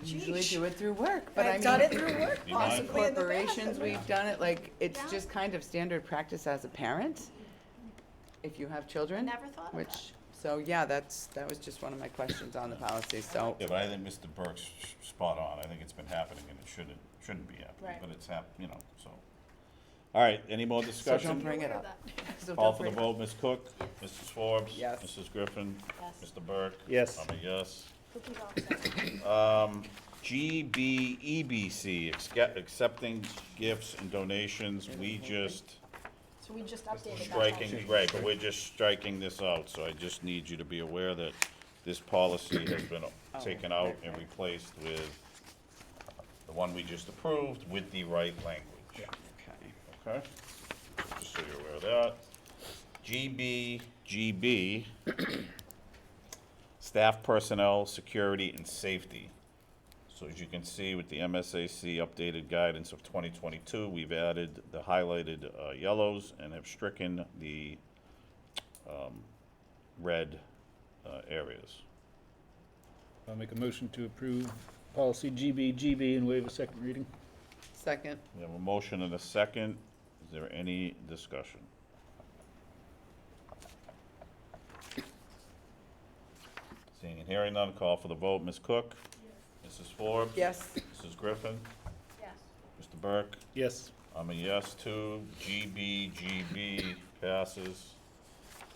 Usually Sheesh. do it through work, but I mean. I've done it through work, Be mindful. possibly in the past. Corporations, we've done it, like, it's just kind of standard practice as a parent, if you have children. Never thought of that. Which, so, yeah, that was just one of my questions on the policy, so. Yeah, but I think Mr. Burke's spot on. I think it's been happening and it shouldn't be happening, Right. but it's so. All right, any more So discussion? don't bring it Aware up. of that. So Call don't for the bring- vote, Ms. Cook, Mrs. Forbes. Yes. Mrs. Griffin. Yes. Mr. Burke. Yes. I'm a yes. Cookies all set. GBEBC, accepting gifts and donations. We just So we just updated that. striking, right, but we're just striking this out, so I just need you to be aware that this policy has been taken out and replaced with the one we just approved with the right language. Okay. Okay? Just so you're aware of that. GBGB, staff personnel, security, and safety. So as you can see with the MSAC updated guidance of 2022, we've added the highlighted yellows and have stricken the red areas. I'll make a motion to approve policy GBGB and waive a second reading. Second, We have a motion and a second. Is there any discussion? Seeing and hearing none, call for the vote. Ms. Cook? Mrs. Forbes? yes, Mrs. Griffin? Yes. Mr. Burke? Yes. I'm a yes too. GBGB passes.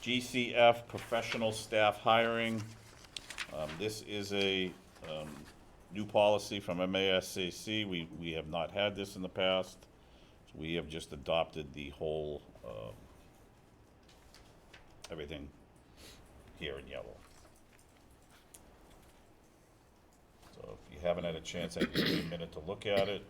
GCF, professional staff hiring. This is a new policy from MASCC. We have not had this in the past. So we have just adopted the whole, everything here in yellow. So if you haven't had a chance, I'd give you a minute to look at it.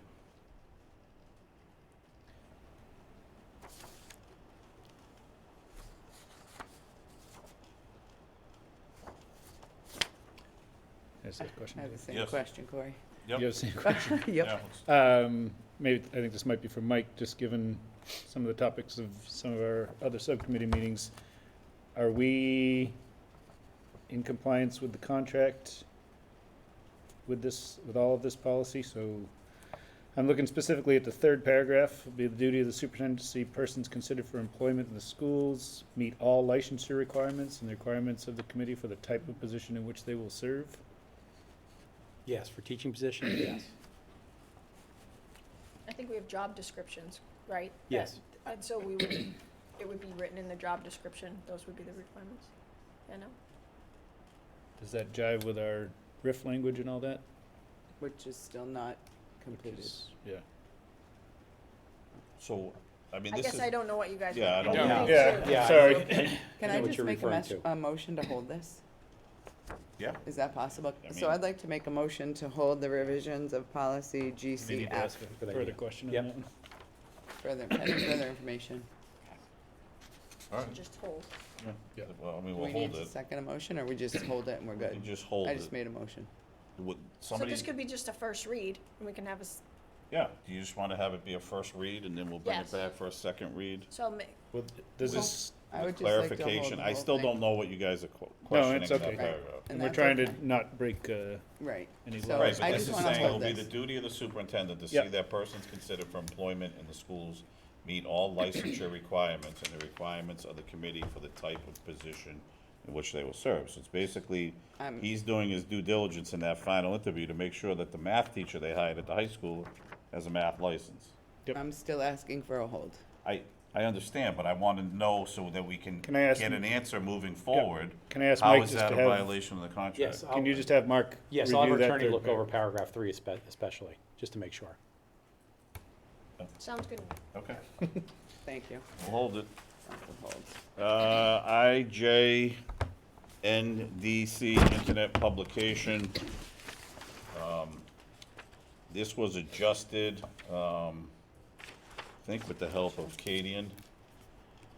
That's a question. I have the same Yes. question, Corey. Yep. You have the same question? Yep. Yeah, Maybe, I think this might be for Mike, just given some of the topics of some of our other subcommittee meetings. Are we in compliance with the contract with this, with all of this policy? So I'm looking specifically at the third paragraph, be the duty of the superintendent to see persons considered for employment in the schools meet all licensure requirements and the requirements of the committee for the type of position in which they will serve. Yes, for teaching positions, yes. I think we have job descriptions, right? Yes. And so it would be written in the job description, those would be the requirements. Yeah, no? Does that jive with our RIF language and all that? Which is still not completed. Yeah. so, I mean, I this is. guess I don't know what you guys. Yeah, I want. don't know. Yeah, sorry. Can know I what just you're make referring to. a motion to hold this? Yeah. Is that possible? I So mean- I'd like to make a motion to hold the revisions of policy We need to GCF. ask a Good further idea. question on Yep. that one. Pending further information. All right. Just hold. Yeah. Well, I mean, Do we'll we hold need to it. second a motion, or we just hold it and we're You good? just hold I it. just made a motion. Would So somebody, this could be just a first read, and we can have yeah, do you just want to have it be a first read and then we'll bring it Yes. back for a second read? so Well, does this, I would With just like to hold clarification, the I whole still thing. don't know what you guys are no, questioning it's in that okay. paragraph. And We're that's trying to okay. not break, Right. any So Right, but I this just is wanna saying it'll hold be the this. duty of the superintendent to see Yep. that persons considered for employment in the schools meet all licensure requirements and the requirements of the committee for the type of position in which they will serve. So it's basically, he's doing his due diligence in that final interview to make sure that the math teacher they hired at the high school has a math license. Yep. I'm still asking for a hold. I I understand, but I want to know so that we can Can I ask get him- an answer moving forward. Can I ask How Mike is just that to a have, violation of the contract? Yes, can you just have Mark Yes, I'll have review our that attorney third look over paragraph? paragraph 3 especially, just to make sure. Sounds good. Okay, Thank you. we'll hold it. Sounds good holds. IJNDC Internet Publication. This was adjusted, I think with the help of Cadian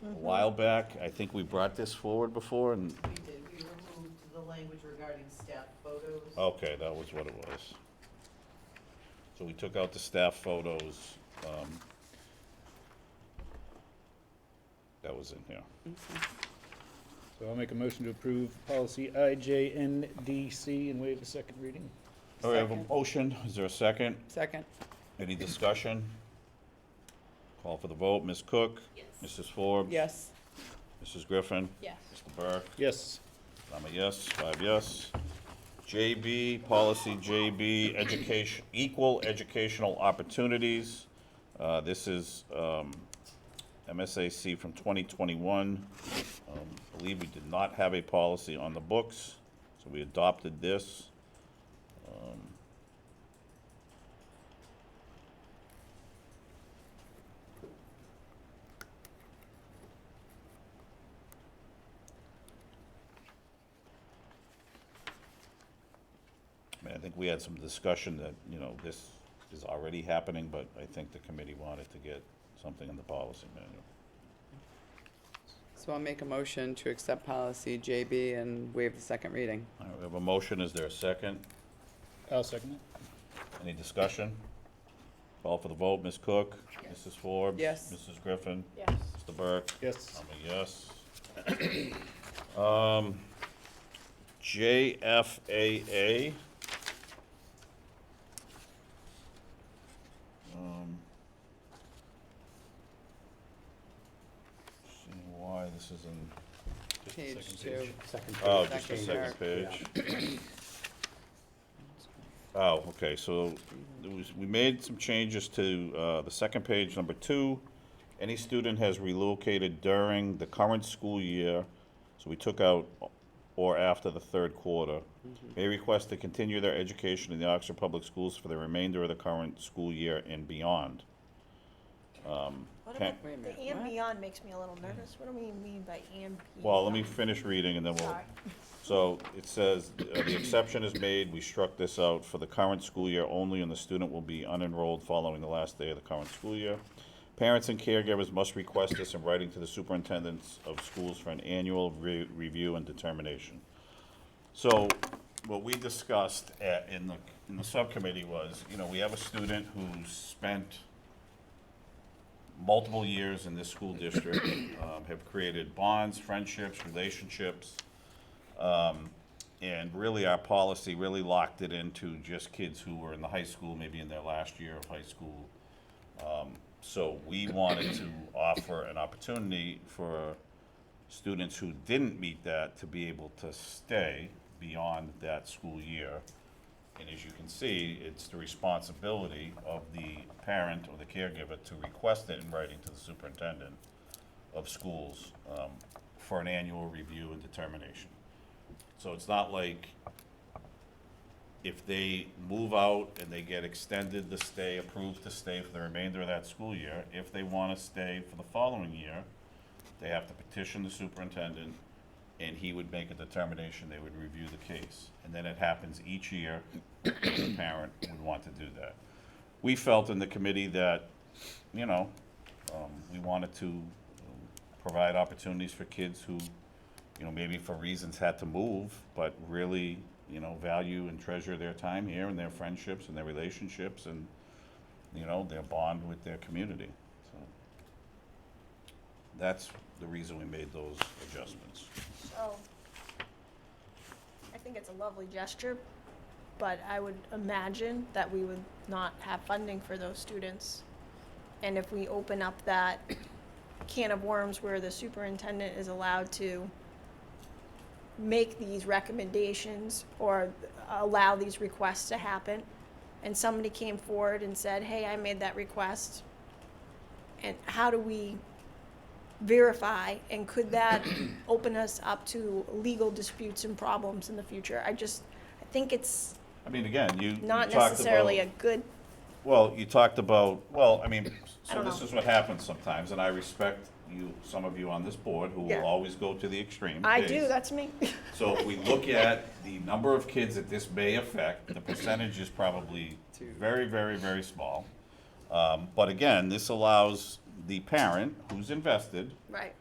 a while back. I think we brought this forward before, and, We did, we removed the language regarding staff photos. okay, that was what it was. So we took out the staff photos, that was in here. So I'll make a motion to approve policy IJNDC and waive the second reading. All right, I have a motion, is there a second? Second. Any discussion? Call for the vote, Ms. Cook? Yes. Mrs. Forbes? Yes. Mrs. Griffin? Yes. Mr. Burke? Yes. I'm a yes, 5 yes. JB, policy JB, education, equal educational opportunities. This is MSAC from 2021. I believe we did not have a policy on the books, so we adopted this. I mean, I think we had some discussion that, you know, this is already happening, but I think the committee wanted to get something in the policy manual. So I'll make a motion to accept policy JB and waive the second reading. All right, we have a motion, is there a second? I'll second it. Any discussion? Call for the vote, Ms. Cook? Mrs. Forbes? Yes. Mrs. Griffin? Yes. Mr. Burke? Yes. I'm a yes. JFAA. Seeing why this is in, Page second 2. page. Second oh, page. just the Second second page. Oh, okay, so we made some changes to the second page, number 2. Any student has relocated during the current school year, so we took out or after the third quarter, may request to continue their education in the Oxford Public Schools for the remainder of the current school year and beyond. What Okay. about, Wait a minute, the and what? beyond makes me a little nervous. What do we mean by and beyond? Well, let me finish reading and then we'll. Sorry. So it says, the exception is made, we struck this out, for the current school year only, and the student will be unenrolled following the last day of the current school year. Parents and caregivers must request this in writing to the superintendents of schools for an annual review and determination. So what we discussed in the subcommittee was, you know, we have a student who's spent multiple years in this school district, have created bonds, friendships, relationships. And really, our policy really locked it into just kids who were in the high school, maybe in their last year of high school. So we wanted to offer an opportunity for students who didn't meet that to be able to stay beyond that school year. And as you can see, it's the responsibility of the parent or the caregiver to request it in writing to the superintendent of schools for an annual review and determination. So it's not like if they move out and they get extended to stay, approved to stay for the remainder of that school year, if they want to stay for the following year, they have to petition the superintendent, and he would make a determination, they would review the case. And then it happens each year, the parent would want to do that. We felt in the committee that, you know, we wanted to provide opportunities for kids who, you know, maybe for reasons had to move, but really, you know, value and treasure their time here and their friendships and their relationships and, you know, their bond with their community. So that's the reason we made those adjustments. So, I think it's a lovely gesture, but I would imagine that we would not have funding for those students. And if we open up that can of worms where the superintendent is allowed to make these recommendations or allow these requests to happen, and somebody came forward and said, hey, I made that request, and how do we verify, and could that open us up to legal disputes and problems in the future? I think it's I mean, again, you not talked necessarily about, a good, well, you talked about, well, I mean, I so don't this know. is what happens sometimes, and I respect you, some of you on this board who Yeah. will always go to the extreme I case. do, that's me. So if we look at the number of kids that this may affect, the percentage is probably very, very, very small. But again, this allows the parent who's invested Right.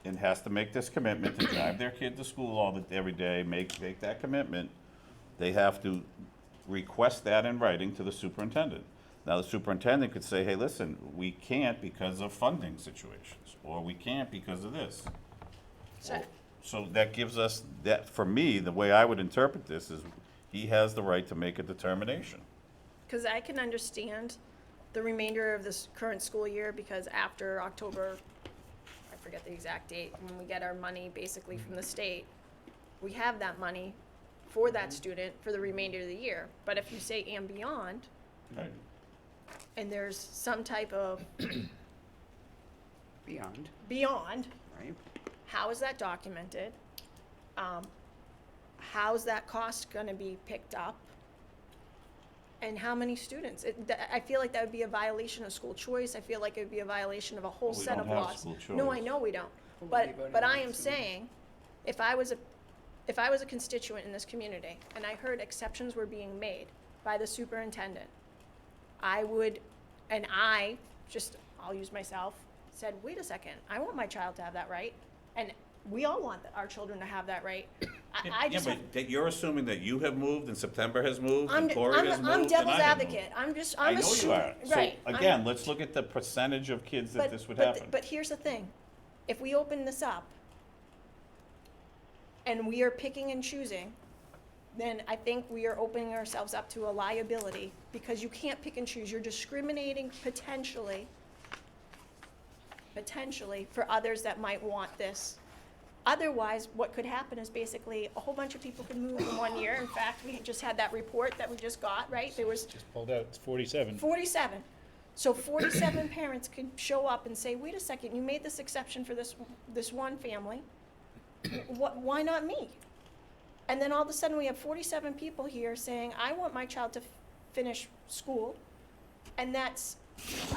and has to make this commitment to drive their kid to school every day, make that commitment. They have to request that in writing to the superintendent. Now, the superintendent could say, hey, listen, we can't because of funding situations, or we can't because of this. So, So that gives us, that, for me, the way I would interpret this is, he has the right to make a determination. because I can understand the remainder of this current school year, because after October, I forget the exact date, when we get our money basically from the state, we have that money for that student for the remainder of the year. But if you say and beyond, Right. and there's some type of Beyond, beyond, right? how is that documented? How's that cost gonna be picked up? And how many students? I feel like that would be a violation of school choice. I feel like it would be a violation of a whole Well, we set don't of have laws. school No, I choice. know we don't. We'll be But, voting but on I it am soon. saying, if I was a constituent in this community, and I heard exceptions were being made by the superintendent, I would, and I'll use myself, said, wait a second, I want my child to have that right. And we all want our children to have that right. I Yeah, just have, but that you're assuming that you have moved, and September has moved, I'm, and Corey has moved, I'm and devil's I have moved. advocate. I'm I know you assuming, are. right. So I'm- again, let's look at the percentage of kids that this would happen. But here's the thing, if we open this up and we are picking and choosing, then I think we are opening ourselves up to a liability, because you can't pick and choose. You're discriminating potentially for others that might want this. Otherwise, what could happen is basically a whole bunch of people could move in 1 year. In fact, we just had that report that we just got, right? There was Just pulled out, it's 47. 47. So 47 parents could show up and say, wait a second, you made this exception for this one family. Why not me? And then all of a sudden, we have 47 people here saying, I want my child to finish school. And that's,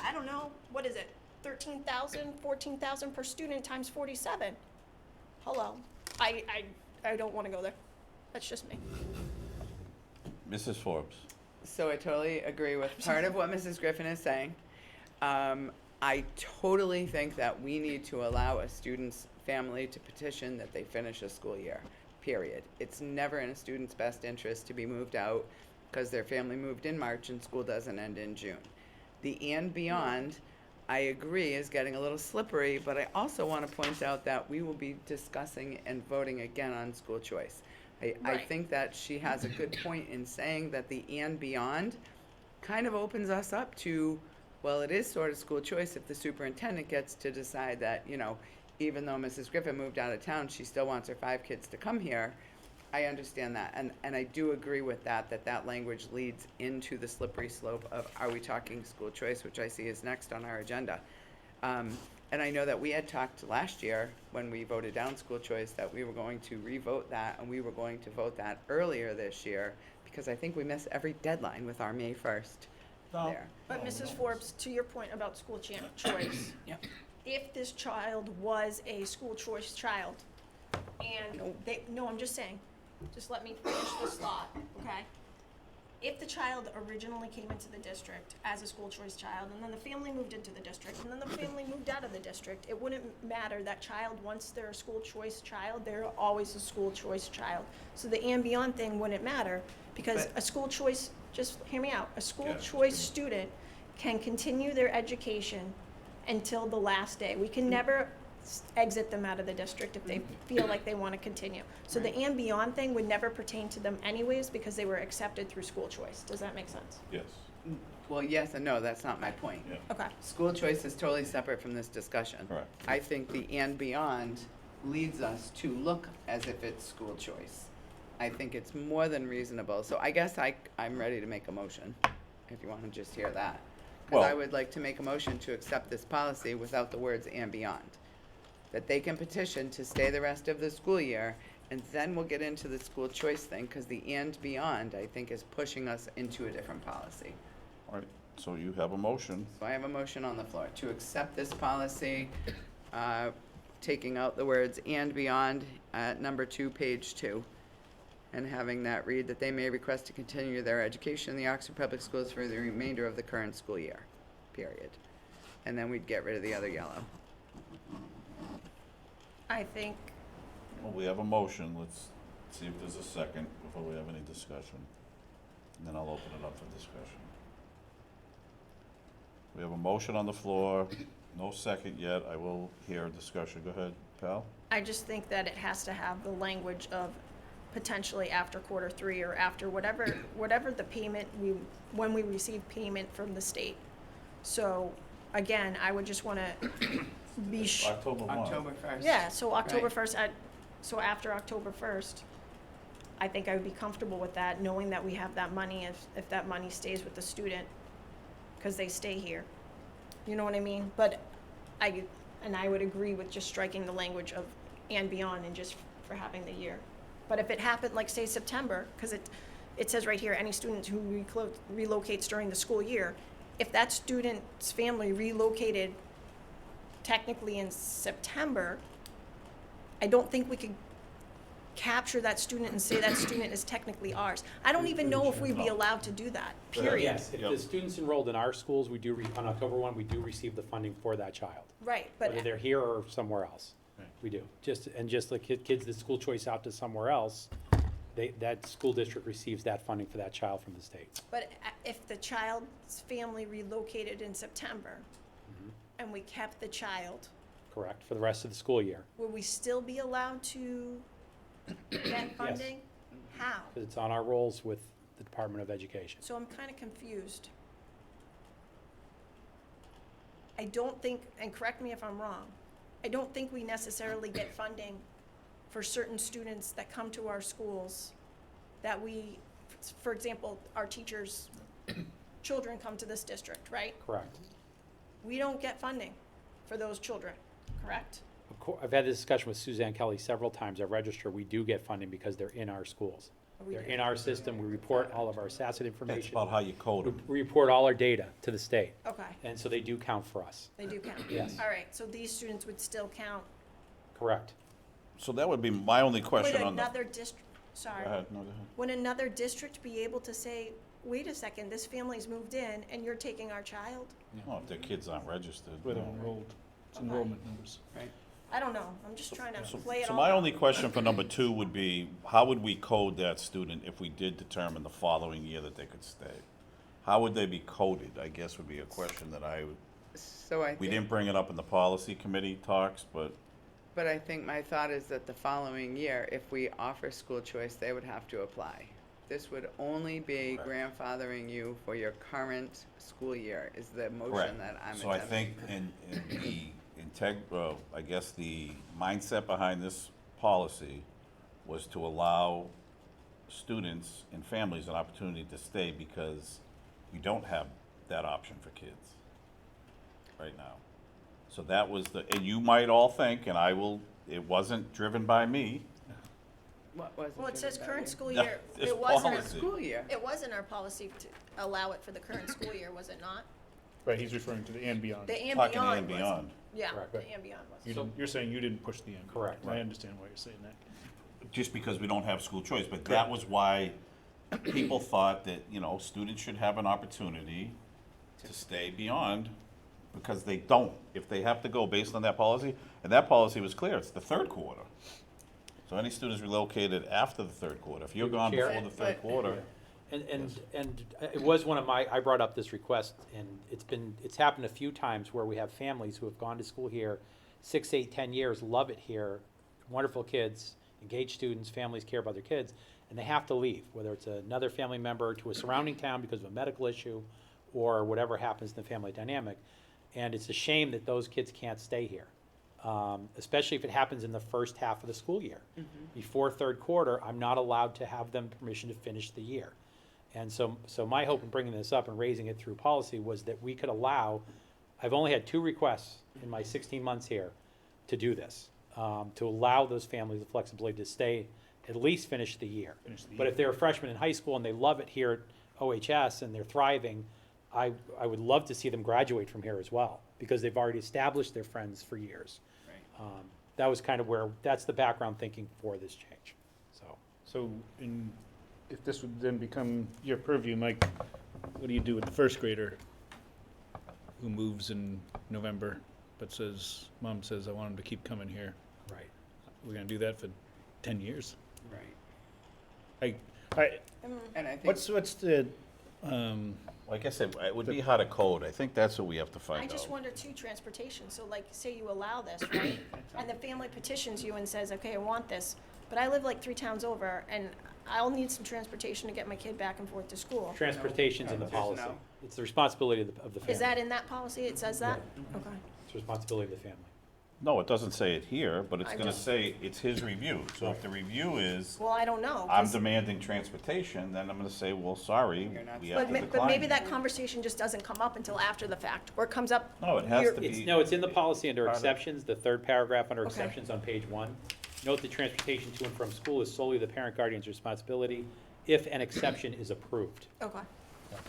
I don't know, what is it, 13,000, 14,000 per student times 47. Hello. I don't want to go there. That's just me. Mrs. Forbes. So I totally agree with part of what Mrs. Griffin is saying. I totally think that we need to allow a student's family to petition that they finish a school year, period. It's never in a student's best interest to be moved out because their family moved in March and school doesn't end in June. The and beyond, I agree, is getting a little slippery, but I also want to point out that we will be discussing and voting again on school choice. I Right. think that she has a good point in saying that the and beyond kind of opens us up to, well, it is sort of school choice if the superintendent gets to decide that, even though Mrs. Griffin moved out of town, she still wants her 5 kids to come here. I understand that, and I do agree with that language leads into the slippery slope of, are we talking school choice, which I see is next on our agenda. And I know that we had talked last year, when we voted down school choice, that we were going to revote that, and we were going to vote that earlier this year, because I think we missed every deadline with our May 1st there. But Mrs. Forbes, to your point about school choice, Yep. if this child was a school choice child, and no, I'm just saying, just let me finish this thought, okay? If the child originally came into the district as a school choice child, and then the family moved into the district, and then the family moved out of the district, it wouldn't matter. That child, once they're a school choice child, they're always a school choice child. So the and beyond thing wouldn't matter, because But- a school choice, just hear me out, a school Yeah. choice student can continue their education until the last day. We can never exit them out of the district if they feel like they want to continue. So the and beyond thing would never pertain to them anyways, because they were accepted through school choice. Does that make sense? Yes. Well, yes and no, that's not my point. Yeah. Okay. School choice is totally separate from this discussion. Correct. I think the and beyond leads us to look as if it's school choice. I think it's more than reasonable, so I guess I'm ready to make a motion, if you want to just hear that. Because I Well- would like to make a motion to accept this policy without the words and beyond. that they can petition to stay the rest of the school year, and then we'll get into the school choice thing, because the and beyond, I think, is pushing us into a different policy. All right, so you have a motion. So I have a motion on the floor to accept this policy, taking out the words "and beyond" at number 2, page 2, and having that read that they may request to continue their education in the Oxford Public Schools for the remainder of the current school year, period. And then we'd get rid of the other yellow. I think, Well, we have a motion. Let's see if there's a second before we have any discussion. And then I'll open it up for discussion. We have a motion on the floor, no second yet. I will hear a discussion. Go ahead, Pal. I just think that it has to have the language of potentially after quarter 3 or after whatever the payment when we receive payment from the state. So, again, I would just wanna be October 1. October 1st. Yeah, so October Right. 1st, so after October 1st, I think I would be comfortable with that, knowing that we have that money if that money stays with the student, because they stay here. You know what I mean? But I would agree with just striking the language of and beyond and just for having the year. But if it happened, like say September, because it says right here, any student who relocates during the school year, if that student's family relocated technically in September, I don't think we could capture that student and say that student is technically ours. I don't even know if we'd be allowed to do that, period. Yes, if Yep. the student's enrolled in our schools, we do, on October 1, we do receive the funding for that child. Right, but Whether they're here or somewhere else, Right. we do. Just like kids that school choice out to somewhere else, that school district receives that funding for that child from the state. But if the child's family relocated in September and we kept the child, Correct, for the rest of the school year, would we still be allowed to get funding? How? because it's on our rolls with the Department of Education. So I'm kind of confused. I don't think, and correct me if I'm wrong, I don't think we necessarily get funding for certain students that come to our schools that we, for example, our teachers' children come to this district, right? Correct. We don't get funding for those children, correct? I've had this discussion with Suzanne Kelly several times. At Register, we do get funding because they're in our schools. We They're do. in our system. We report all of our SACID That's information. about how you code them. We report all our data to the state, Okay, and so they do count for us. they do count. Yes. All right, so these students would still count. Correct. So that would be my only Would question on the. another district, sorry. Go ahead, no, go ahead. Would another district be able to say, wait a second, this family's moved in and you're taking our child? Well, if their kids aren't registered. Where they're no. enrolled, it's enrollment numbers. I don't know, I'm just trying to So play it so all my out. only question for number 2 would be, how would we code that student if we did determine the following year that they could stay? How would they be coded, I guess would be a question that So I we think, didn't bring it up in the policy committee talks, but but I think my thought is that the following year, if we offer school choice, they would have to apply. This would only be Correct. grandfathering you for your current school year, is the motion correct. that I'm So I attempting. think in the I guess the mindset behind this policy was to allow students and families an opportunity to stay because we don't have that option for kids right now. So that was and you might all think, and it wasn't driven by me. What was it? Well, it says driven by current you? school No, year, it's it wasn't, policy. School year. it was in our policy to allow it for the current school year, was it not? Right, he's referring to the and beyond. The and Talking beyond and was. beyond. Yeah, Correct. the and beyond was. You didn't, you're saying you didn't push the and. Correct. I understand why you're saying that. Just because we don't have school choice, but that was why people thought that, students should have an opportunity to stay beyond, because they don't. If they have to go based on that policy, and that policy was clear, it's the third quarter. So any students relocated after the third quarter, if you're gone Chair? before the third quarter, And it was one of I brought up this request, and it's happened a few times where we have families who have gone to school here 6, 8, 10 years, love it here, wonderful kids, engaged students, families care about their kids, and they have to leave, whether it's another family member to a surrounding town because of a medical issue or whatever happens in the family dynamic. And it's a shame that those kids can't stay here, especially if it happens in the first half of the school year. Before third quarter, I'm not allowed to have them permission to finish the year. And so my hope in bringing this up and raising it through policy was that we could allow, I've only had 2 requests in my 16 months here, to do this, to allow those families the flexibility to stay, at least finish the year. But if they're a freshman in high school and they love it here at OHS and they're thriving, I would love to see them graduate from here as well, because they've already established their friends for years. That was kind of that's the background thinking for this change, so. So, if this would then become your purview, Mike, what do you do with the first grader who moves in November, but says, Mom says, I want him to keep coming here? Right. We're gonna do that for 10 years? Right. And I think. What's the, Like I said, it would be how to code. I think that's what we have to I find out. just wonder too, transportation, so like, say you allow this, right? And the family petitions you and says, okay, I want this, but I live like 3 towns over, and I'll need some transportation to get my kid back and forth to school. Transportation's in the There's policy. no. It's the responsibility of the family. Is that in that policy, it says that? Okay. It's the responsibility of the family. No, it doesn't say it here, but it's I gonna just- say it's his review. So if the review is, Well, I don't know. I'm 'cause- demanding transportation, then I'm gonna say, well, sorry, You're not we have to decline. But maybe that conversation just doesn't come up until after the fact, or it comes up. No, it has year- to be. It's in the policy under Part of- exceptions, the third paragraph under Okay. exceptions on page 1. Note that transportation to and from school is solely the parent guardian's responsibility if an exception is approved. Okay.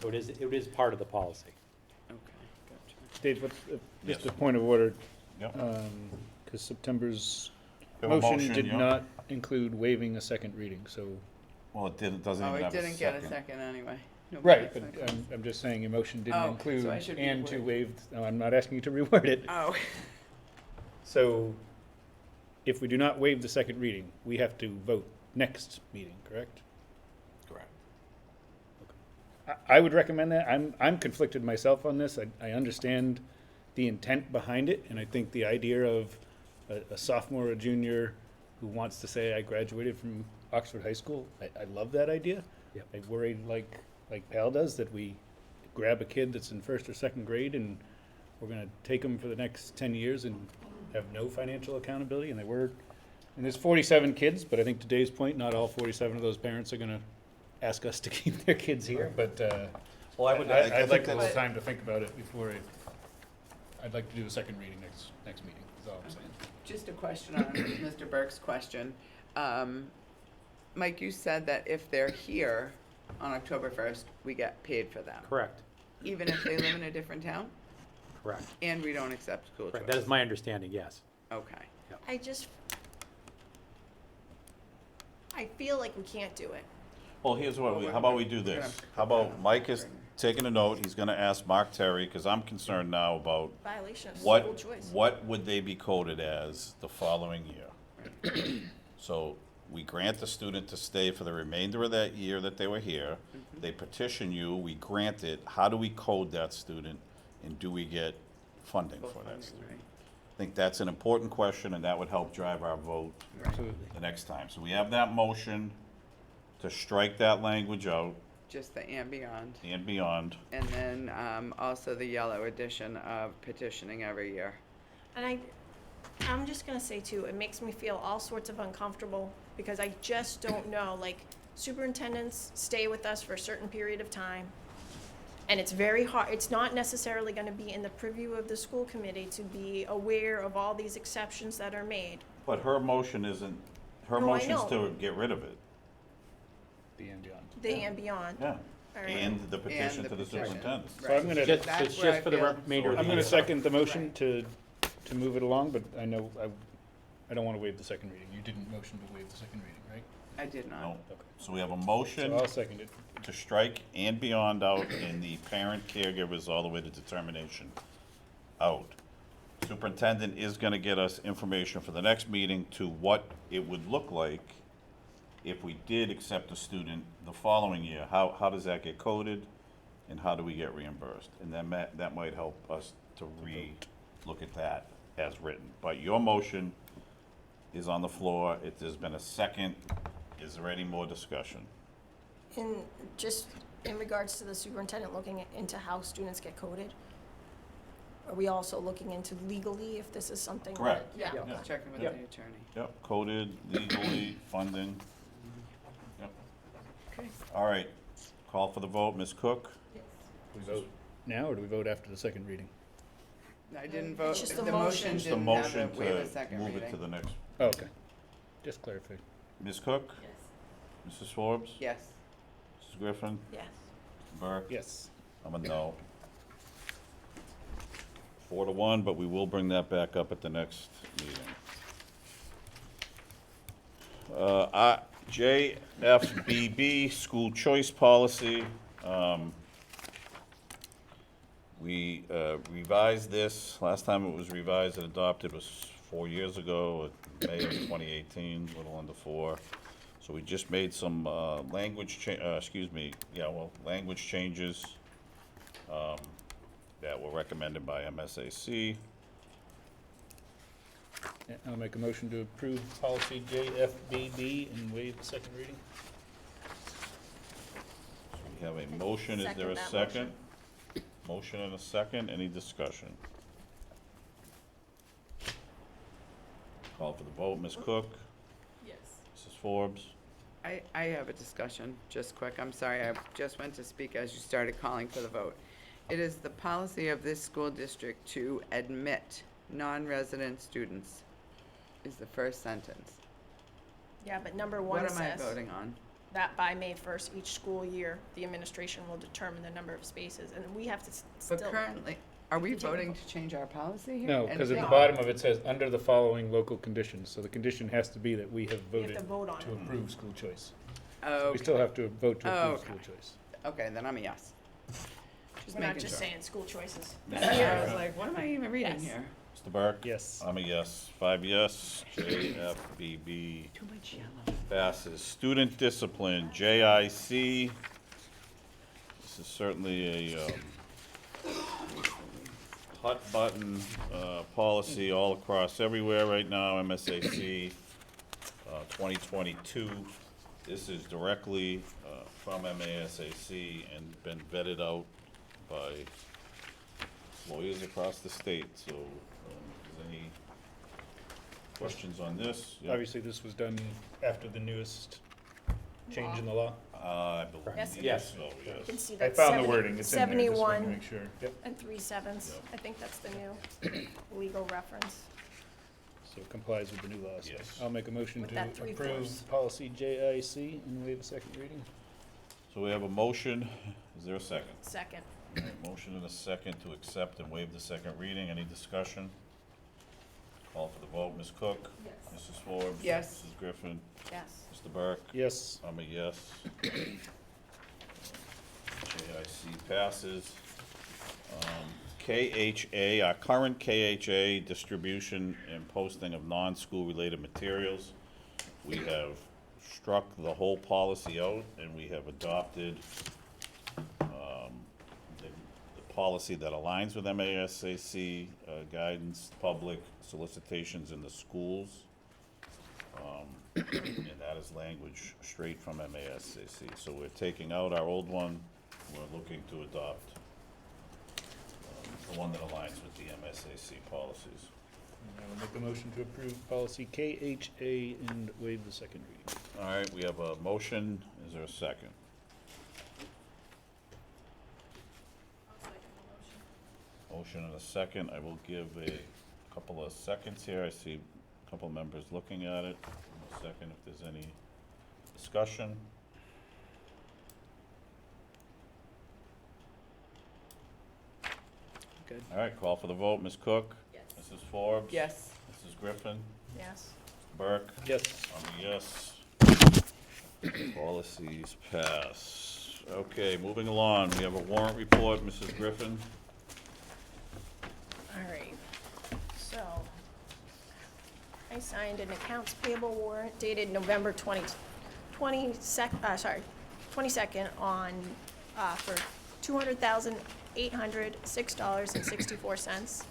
So it is part of the policy. Okay, gotcha. Dave, just Yes. a point of order, Yep. because September's We have a motion did yeah. not include waiving a second reading, so. Well, it doesn't Oh, even it have a didn't get a second. second anyway. Nobody Right, but seconded. I'm just saying your motion Oh, didn't so include I should and to reword. waive, no, I'm not asking you to reword it. Oh, So if we do not waive the second reading, we have to vote next meeting, correct? Correct. I would recommend that. I'm conflicted myself on this. I understand the intent behind it, and I think the idea of a sophomore or junior who wants to say, I graduated from Oxford High School, I love that idea. Yep. I worried, like Pal does, that we grab a kid that's in first or second grade and we're gonna take them for the next 10 years and have no financial accountability, and and there's 47 kids, but I think to Dave's point, not all 47 of those parents are gonna ask us to keep their kids here, but, Well, I would, I'd I like think a little that's, time to think about it before I'd like to do a second reading next meeting, is all I'm saying. just a question on Mr. Burke's question. Mike, you said that if they're here on October 1st, we get paid for them, Correct, even if they live in a different town? correct. And we don't accept school choice? Correct. That is my understanding, yes. Okay. I feel like we can't do it. well, here's what, Well, how about we do this? How about Mike is taking a note, he's gonna ask Mark Terry, because I'm concerned now about Violation of school what, choice. what would they be coded as the following year? So, we grant the student to stay for the remainder of that year that they were here. They petition you, we grant it, how do we code that student, and do we get funding Full for that funding, student? right. I think that's an important question, and that would help drive our vote Absolutely. the next time. So we have that motion to strike that language out Just the and beyond. and beyond. And then also the yellow edition of petitioning every year. And I'm just gonna say too, it makes me feel all sorts of uncomfortable, because I just don't know, like, superintendents stay with us for a certain period of time. And it's very hard, it's not necessarily gonna be in the purview of the school committee to be aware of all these exceptions that are made. But her motion isn't, her No, I motion's know. to get rid of it. The and beyond. The and beyond. Yeah. All right. And the petition the to the petition. superintendent. So I'm gonna, Just, That's it's where just I for the feel- remainder of the I'm year. gonna second the motion Right. to move it along, but I know I don't wanna waive the second reading. You didn't motion to waive the second reading, right? I did not. No. Okay. So we have a So motion I'll second it. to strike and beyond out and the parent caregivers all the way to determination out. Superintendent is gonna get us information for the next meeting to what it would look like if we did accept a student the following year. How does that get coded and how do we get reimbursed? And then that might help us to look at that as written. But your motion is on the floor. There's been a second. Is there any more discussion? In, just in regards to the superintendent looking into how students get coded, are we also looking into legally if this is something? that- Correct. Yeah. Yeah. okay. Checking with Yep. the attorney. Yep, coded, legally, funding. Yep. Okay. All right, call for the vote, Ms. Cook? Do we vote now, or do we vote after the second reading? I didn't vote. It's just a The motion. Just a didn't have motion waive a to second move it to reading. the next. Oh, okay. Just clarify. Ms. Cook? Yes. Mrs. Forbes? Yes. Mrs. Griffin? Yes. Burke? Yes. I'm a no. 4-1, but we will bring that back up at the next meeting. JFBB, school choice policy. We revised this, last time it was revised and adopted was 4 years ago, May of 2018, a little under 4. So we just made some language changes that were recommended by MSAC. Yeah, I'll make a motion to approve policy JFBB and waive the second reading. We have a motion, is there a Second that second? Motion and a second, any discussion? Call for the vote, Ms. Cook, Yes. Mrs. Forbes, I have a discussion, just quick. I'm sorry, I just went to speak as you started calling for the vote. It is the policy of this school district to admit non-resident students, is the first sentence. Yeah, but number one What am I says voting on? that by May 1st, each school year, the administration will determine the number of spaces, and we have to But still. currently, are we Continue. voting to change our policy here? No, because at the Anything? bottom of it says, under the following local conditions. So the condition has to be that we have We have voted to vote on to it. approve school choice. Oh, We still have to vote to approve Okay. school choice. okay, then I'm a yes. Just We're not making just sure. saying school choices. I was like, what am I even reading Yes. here? Mr. Burke? Yes. I'm a yes, 5 yes, JFBB Too much yellow. passes. Student discipline, JIC. This is certainly a hot button policy all across everywhere right now, MSAC 2022. This is directly from MASAC and been vetted out by lawyers across the state, so is there any questions on this? Yeah. Obviously, this was done after the newest change in the law. I Yes. believe Yes. so, You can yes. see I that found the wording, it's in there, just wanted to 71 make sure. Yep. and 3/7. Yep. I think that's the new legal reference. So it complies with the new law. So Yes. I'll make a motion With to that 3/4. approve policy JIC and waive a second reading. So we have a motion, is there a second? Second. All right, motion and a second to accept and waive the second reading, any discussion? Call for the vote, Ms. Cook? Yes. Mrs. Forbes? Yes. Mrs. Griffin? Yes. Mr. Burke? Yes. I'm a yes. JIC passes. KHA, our current KHA distribution and posting of non-school related materials. We have struck the whole policy out and we have adopted the policy that aligns with MASAC guidance, public solicitations in the schools. And that is language straight from MASAC. So we're taking out our old one, we're looking to adopt the one that aligns with the MSAC policies. And I will make a motion to approve policy KHA and waive the second reading. All right, we have a motion, is there a second? I'll second the motion. Motion and a second, I will give a couple of seconds here, I see a couple members looking at it. A second if there's any discussion. Good. All right, call for the vote, Ms. Cook? Yes. Mrs. Forbes? Yes. Mrs. Griffin? Yes. Burke? Yes. I'm a yes. Policies pass. Okay, moving along, we have a warrant report, Mrs. Griffin. All right. So, I signed an accounts payable warrant dated November 22nd on, for $200,806.64.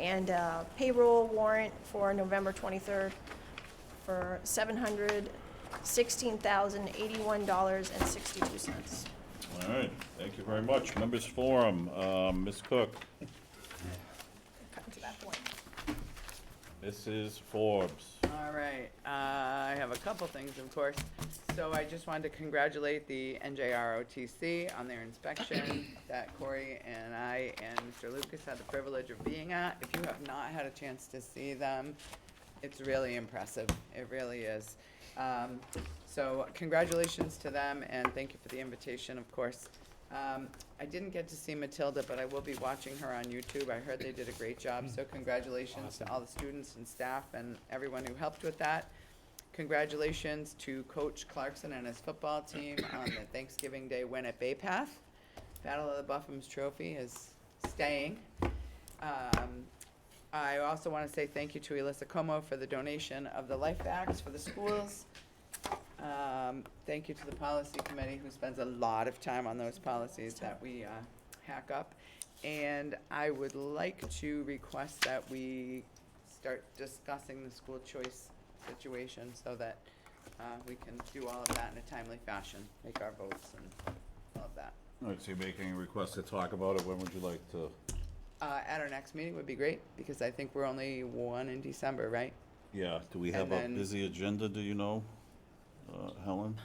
And payroll warrant for November 23rd for $716,081.62. All right, thank you very much. Members forum, Ms. Cook. Cut to that point. Mrs. Forbes. All right, I have a couple things, of course. So I just wanted to congratulate the NJROTC on their inspection that Corey and I and Mr. Lucas had the privilege of being at. If you have not had a chance to see them, it's really impressive. It really is. So congratulations to them, and thank you for the invitation, of course. I didn't get to see Matilda, but I will be watching her on YouTube. I heard they did a great job, so congratulations to all the students and staff and everyone who helped with that. Congratulations to Coach Clarkson and his football team on the Thanksgiving Day win at Bay Path. Battle of the Buffums Trophy is staying. I also want to say thank you to Elissa Como for the donation of the life bags for the schools. Thank you to the policy committee who spends a lot of time on those policies that we hack up. And I would like to request that we start discussing the school choice situation so that we can do all of that in a timely fashion, make our votes and all of that. All right, so you're making a request to talk about it. When would you like to? At our next meeting would be great, because I think we're only one in December, right? Yeah, do we have And a then- busy agenda, do you know, Helen?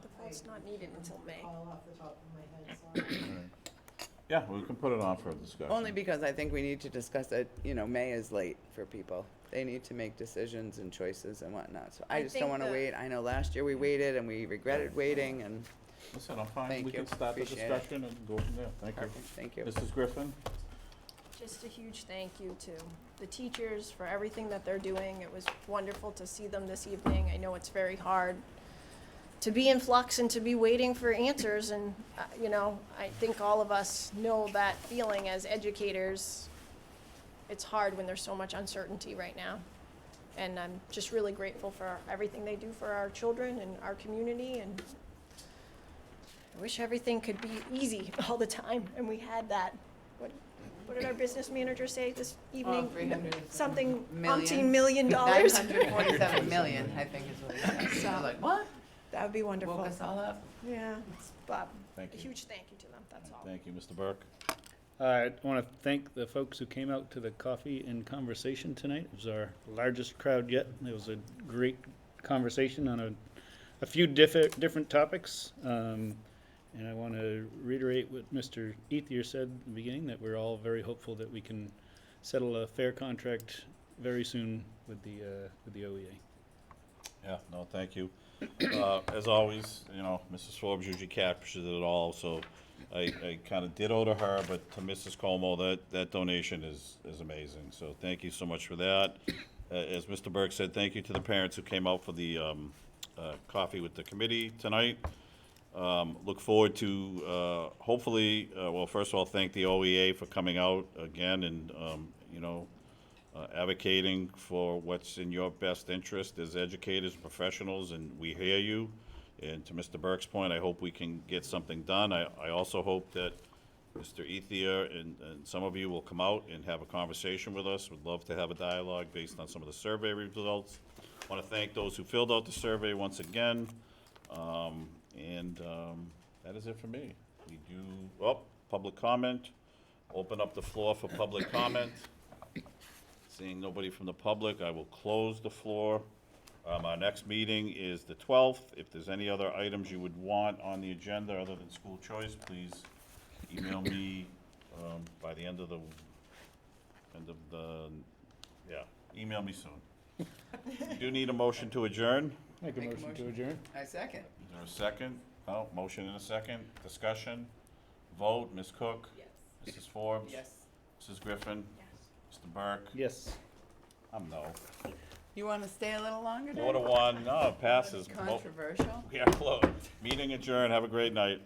The vote's not needed until May. All off the top of my head, sorry. Yeah, we can put it on for a discussion. Only because I think we need to discuss it, May is late for people. They need to make decisions and choices and whatnot, so I I just don't think wanna the- wait. I know last year we waited and we regretted waiting, and Listen, I'm fine. Thank We you. can start the Appreciate it. discussion and go from there. Thank you. perfect, thank you. Mrs. Griffin? Just a huge thank you to the teachers for everything that they're doing. It was wonderful to see them this evening. I know it's very hard to be in flux and to be waiting for answers, and, I think all of us know that feeling as educators. It's hard when there's so much uncertainty right now. And I'm just really grateful for everything they do for our children and our community, and I wish everything could be easy all the time, and we had that. What did our business manager say this evening? 300 Something, million. $umpteen million dollars. 947 million, I think is what he said. I was So- like, what? That would be wonderful. Woke us all up? Yeah, but Thank a you. huge thank you to them, that's all. Thank you, Mr. Burke. I want to thank the folks who came out to the coffee and conversation tonight. It was our largest crowd yet. It was a great conversation on a few different topics. And I want to reiterate what Mr. Ethier said at the beginning, that we're all very hopeful that we can settle a fair contract very soon with the OEA. Yeah, no, thank you. As always, Mrs. Forbes usually captures it all, so I kind of ditto to her, but to Mrs. Como, that donation is amazing. So thank you so much for that. As Mr. Burke said, thank you to the parents who came out for the coffee with the committee tonight. Look forward to, hopefully, well, first of all, thank the OEA for coming out again and, advocating for what's in your best interest as educators and professionals, and we hear you. And to Mr. Burke's point, I hope we can get something done. I also hope that Mr. Ethier and some of you will come out and have a conversation with us. Would love to have a dialogue based on some of the survey results. Want to thank those who filled out the survey once again. That is it for me. We do, public comment. Open up the floor for public comment. Seeing nobody from the public, I will close the floor. Our next meeting is the 12th. If there's any other items you would want on the agenda other than school choice, please email me by the end of the, email me soon. We do need a motion to adjourn. Make a motion to adjourn. I second. Is there a second? Oh, motion and a second. Discussion. Vote. Ms. Cook? Yes. Mrs. Forbes? Yes. Mrs. Griffin? Mr. Burke? Yes. I'm no. You want to stay a little longer, Dave? 4 to 1. No, it passes. Controversial? We are closed. Meeting adjourned. Have a great night.